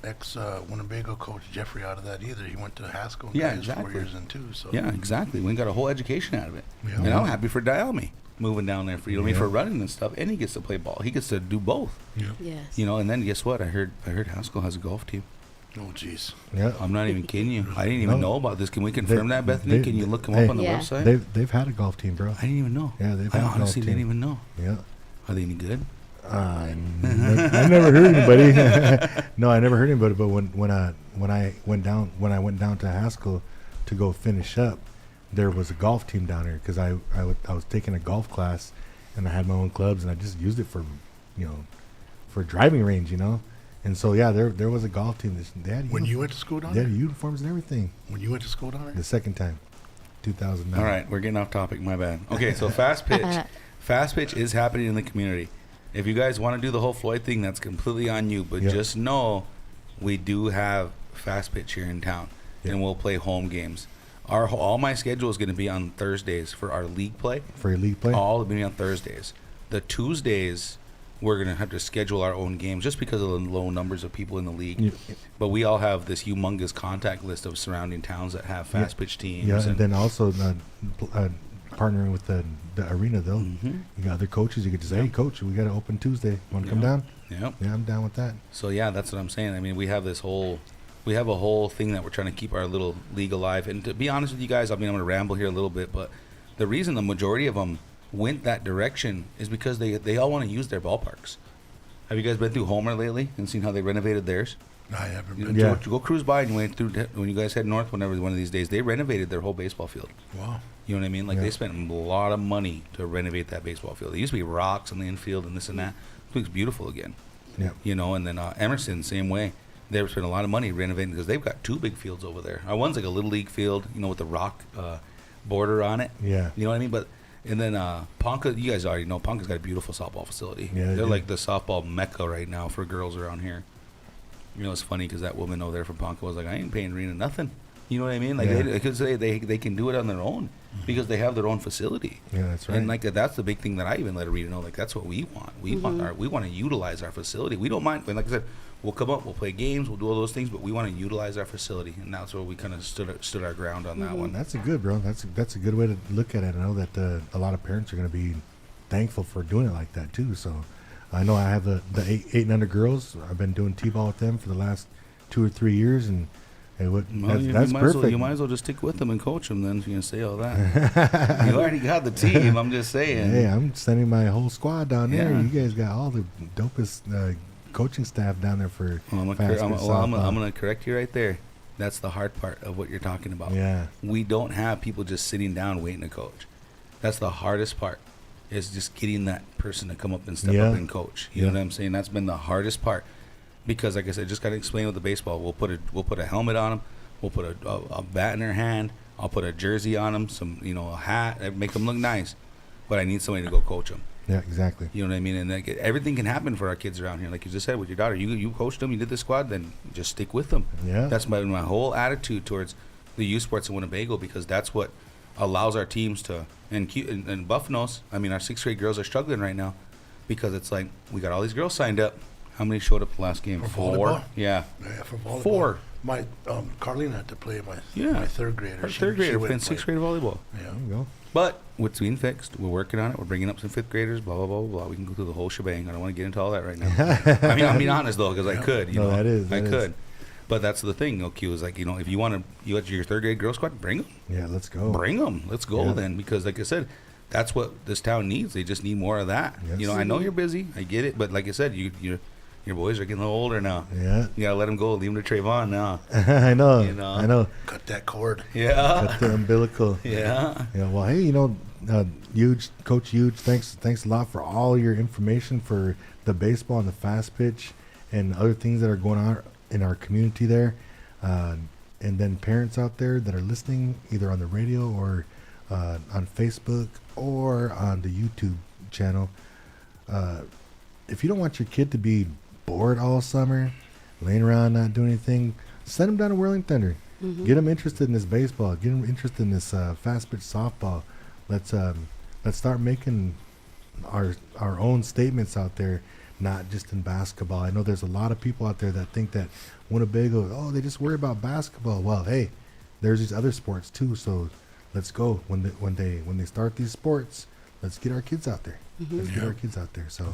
ex Winnebago coach Jeffrey out of that either. He went to Haskell and Yeah, got his 4 exactly. years in too. So Yeah, exactly. We got a whole education out of it. Yeah. And I'm happy for Dialme moving down there for, you know what I mean, Yeah. for running and stuff, and he gets to play ball. He gets to do both. Yes. You know, and then guess what? I heard Haskell has a golf team. Oh jeez. Yeah. I'm not even kidding you. I didn't even No. know about this. Can we confirm that, Bethany? they- Can you look him hey, up on the Yeah. website? They've had a golf team, bro. I didn't even know. Yeah, they've I had a golf honestly team. didn't even know. Yeah. Are they any good? I never heard anybody. No, I never heard anybody. But when I went down to Haskell to go finish up, there was a golf team down there because I was taking a golf class, and I had my own clubs, and I just used it for, for driving range, And so yeah, there was a golf team. They had When you went to school down they there? had uniforms and everything. When you went to school down there? The second time, 2009. All right, we're getting off topic. My bad. Okay, so fast pitch. Fast pitch is happening in the community. If you guys want to do the whole Floyd thing, that's completely on you. But Yep. just know we do have fast pitch here in town, Yep. and we'll play home games. All my schedule is going to be on Thursdays for our league play. For your league play. All of it on Thursdays. The Tuesdays we're going to have to schedule our own games just because of the low numbers of people in the league. You- But we all have this humongous contact list of surrounding towns that have fast pitch teams. Yeah, and then also partnering with the arena, though. Mhm. You got other coaches. You could just say, "Hey, coach, we got to open Tuesday. Want to come Yeah. down?" Yep. Yeah, I'm down with that. So yeah, that's what I'm saying. I mean, we have a whole thing that we're trying to keep our little league alive. And to be honest with you guys, I mean, I'm gonna ramble here a little bit, but the reason the majority of them went that direction is because they all want to use their ballparks. Have you guys been through Homer lately and seen how they renovated theirs? I haven't You been. Yeah. go cruise by and went through when you guys head north. Whenever one of these days, they renovated their whole baseball field. Wow. You know what I mean? Like Yeah. they spent a lot of money to renovate that baseball field. There used to be rocks in the infield and this and that. It looks beautiful again. Yeah. You know, and then Emerson, same way. They've spent a lot of money renovating because they've got two big fields over there. One's like a little league field, with the rock border on it. Yeah. You know what I mean? But and then Ponca, you guys already know Ponca's got a beautiful softball facility. Yeah, they they're do. like the softball mecca right now for girls around here. It's funny because that woman over there from Ponca was like, I ain't paying Rena nothing. You know what I mean? Like Yeah. because they can do it on their own because they have their own facility. Yeah, that's right. And like that's the big thing that I even let Rita know. Like that's what we want. We want to utilize our facility. We don't mind. And like I said, we'll come up, we'll play games, we'll do all those things, but we want to utilize our facility, and that's where we kind of stood our ground on that one. That's a good, bro. That's a good way to look at it. I know that a lot of parents are going to be thankful for doing it like that too. So I know I have the eight and under girls. I've been doing t-ball with them for the last 2 or 3 years, and that's perfect. You might as well just stick with them and coach them. Then if you're gonna say all that, you already got the team. I'm just saying. Hey, I'm sending my whole squad down there. Yeah. You guys got all the dopest coaching staff down there for I'm fast pitch softball. gonna correct you right there. That's the hard part of what you're talking about. Yeah. We don't have people just sitting down waiting to coach. That's the hardest part. Is just getting that person to come up and step Yeah. up and coach. You know what I'm saying? That's been the hardest part. Because like I said, just gotta explain with the baseball. We'll put a helmet on them. We'll put a bat in their hand. I'll put a jersey on them. A hat. Make them look nice. But I need somebody to go coach them. Yeah, exactly. You know what I mean? And like, everything can happen for our kids around here. Like you just said with your daughter, you coached them, you did the squad, then just stick with them. Yeah. That's my whole attitude towards the youth sports in Winnebago, because that's what allows our teams to, and Buff knows, I mean, our 6th grade girls are struggling right now because it's like, we got all these girls signed up. How many showed up the last game? For 4? volleyball? Yeah. Yeah, for volleyball. 4. My Carlene had to play my 3rd grader. Her 3rd grader playing 6th grade volleyball. Yeah. There you go. But it's being fixed. We're working on it. We're bringing up some 5th graders. Blah blah blah blah blah. We can go through the whole shebang. I don't want to get into all that right now. I'm being honest though, because I could. You know, that is. I could. But that's the thing. Q is like, you know, if you want to, you got your 3rd grade girl squad, bring them. Yeah, let's go. Bring them. Let's go Yeah. then, because like I said, that's what this town needs. They just need more of that. Yes. You know, I know you're busy. I get it. But like I said, your boys are getting a little older now. Yeah. You gotta let them go. Leave them to Trayvon now. I know. You know. I know. Cut that cord. Yeah. Cut the umbilical. Yeah. Yeah. Well, hey, Coach Huge, thanks a lot for all your information for the baseball and the fast pitch and other things that are going on in our community there. And then parents out there that are listening either on the radio or on Facebook or on the YouTube channel. If you don't want your kid to be bored all summer, laying around not doing anything, send them down to Whirling Thunder. Mm-hmm. Get them interested in this baseball. Get them interested in this fast pitch softball. Let's start making our own statements out there, not just in basketball. I know there's a lot of people out there that think that Winnebago, they just worry about basketball. Well, hey, there's these other sports too. So let's go when they start these sports. Let's get our kids out there. Mm-hmm. Let's get our kids out there. So,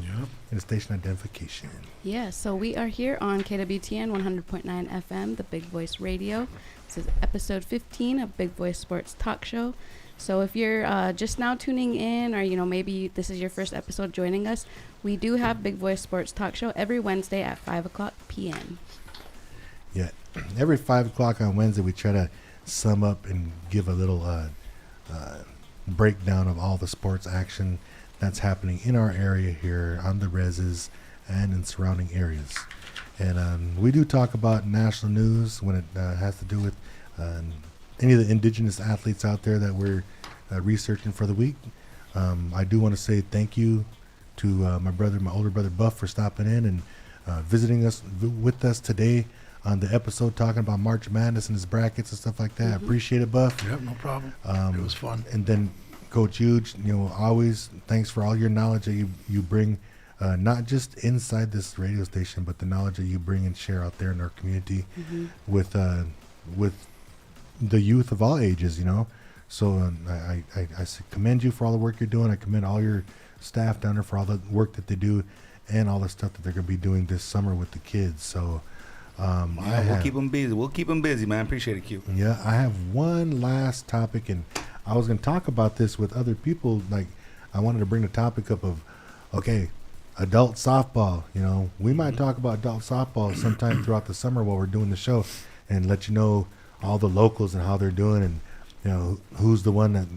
and station identification. Yeah, so we are here on KWTN 100.9 FM, the Big Voice Radio. This is episode 15 of Big Voice Sports Talk Show. So if you're just now tuning in, or maybe this is your first episode joining us, we do have Big Voice Sports Talk Show every Wednesday at 5:00 p.m. Yeah, every 5 o'clock on Wednesday we try to sum up and give a little breakdown of all the sports action that's happening in our area here on the reses and in surrounding areas. And we do talk about national news when it has to do with any of the indigenous athletes out there that we're researching for the week. I do want to say thank you to my older brother Buff, for stopping in and visiting us with us today on the episode talking about March Madness and his brackets and stuff like that. Mm-hmm. Appreciate it, Buff. Yep, no problem. It was fun. And then Coach Huge, always thanks for all your knowledge that you bring, not just inside this radio station, but the knowledge that you bring and share out there in our community with the youth of all ages, So I commend you for all the work you're doing. I commend all your staff down there for all the work that they do and all the stuff that they're going to be doing this summer with the kids. So we'll keep them busy. We'll keep them busy, man. Appreciate it, Q. Yeah, I have one last topic, and I was going to talk about this with other people. Like, I wanted to bring the topic up of, adult softball. We might talk about adult softball sometime throughout the summer while we're doing the show, and let you know all the locals and how they're doing, and who's the one that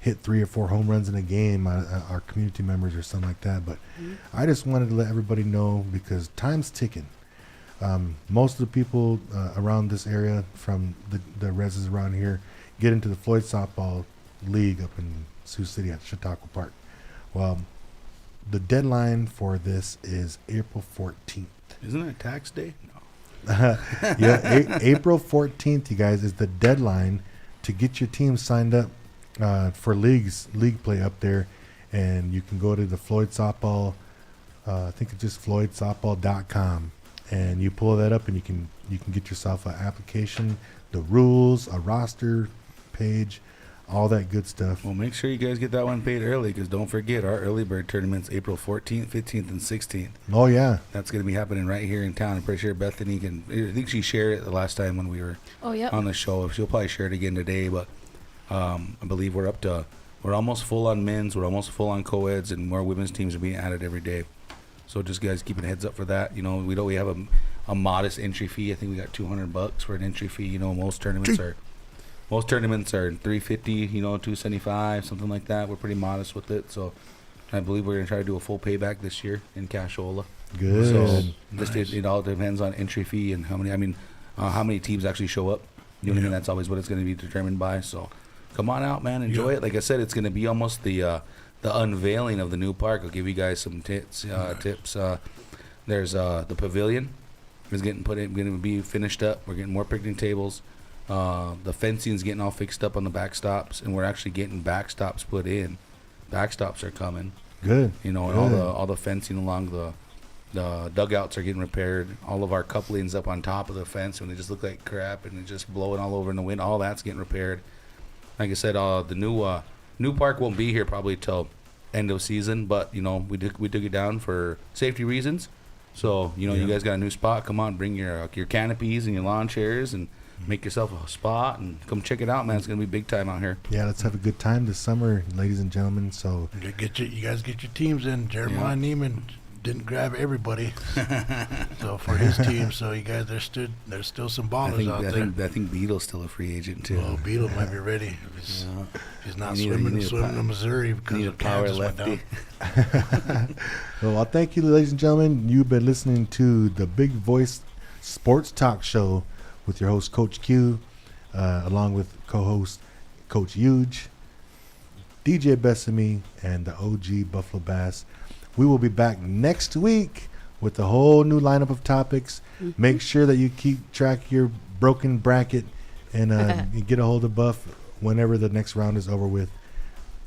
hit 3 or 4 home runs in a game, our community members or something like that. But I just wanted to let everybody know, because time's ticking. Most of the people around this area from the reses around here get into the Floyd Softball League up in Sioux City at Chautauqua Park. Well, the deadline for this is April 14th. Isn't it a tax day? Yeah, April 14th, you guys, is the deadline to get your team signed up for league play up there. And you can go to the Floyd Softball, I think it's just floydsoftball.com. And you pull that up, and you can get yourself an application, the rules, a roster page, all that good stuff. Well, make sure you guys get that one paid early, because don't forget, our early bird tournament's April 14th, 15th, and 16th. Oh, yeah. That's going to be happening right here in town. I'm pretty sure Bethany I think she shared it the last time when we were on the show. She'll probably share it again today, but I believe we're almost full on men's, we're almost full on co-eds, and more women's teams are being added every day. So just guys keeping heads up for that. We have a modest entry fee. I think we got $200 for an entry fee. Most tournaments are $350, $275, something like that. We're pretty modest with it. So I believe we're gonna try to do a full payback this year in cashola. Good. So Nice. it all depends on entry fee and how many teams actually show up. You know what I mean? That's always what it's gonna be determined by. So come on out, man. Enjoy it. Like I said, it's gonna be almost the unveiling of the new park. I'll give you guys some tips. There's the pavilion is going to be finished up. We're getting more picnic tables. The fencing's getting all fixed up on the backstops, and we're actually getting backstops put in. Backstops are coming. Good. You know, and all the fencing along the dugouts are getting repaired. All of our couplings up on top of the fence when they just look like crap and it's just blowing all over in the wind. All that's getting repaired. Like I said, the new park won't be here probably till end of season, but you know we took it down for safety reasons. So you know you guys got a new spot. Come on, bring your canopies and your lawn chairs and make yourself a spot and come check it out, man. It's gonna be big time out here. Yeah, let's have a good time this summer, ladies and gentlemen. So You guys get your teams in. Jeremiah Neiman didn't grab everybody, so for his team. So you guys, there's still some ballers out there. I think Beetle's still a free agent too. Oh, Beetle might be ready. He's not swimming to Missouri because of Kansas went down. well, I'll thank you, ladies and gentlemen. You've been listening to the Big Voice Sports Talk Show with your host, Coach Q, along with co-host Coach Huge, DJ Bessami, and the OG Buffalo Bass. We will be back next week with a whole new lineup of topics. Mm-hmm. Make sure that you keep track of your broken bracket and you get a hold of Buff whenever the next round is over with.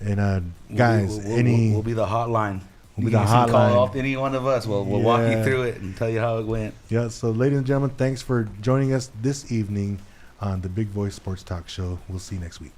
And guys, we'll be the hotline. We'll be the hotline. Call off any one of us. We'll walk you through it and tell you how it went. Yeah. So, ladies and gentlemen, thanks for joining us this evening on the Big Voice Sports Talk Show. We'll see you next week.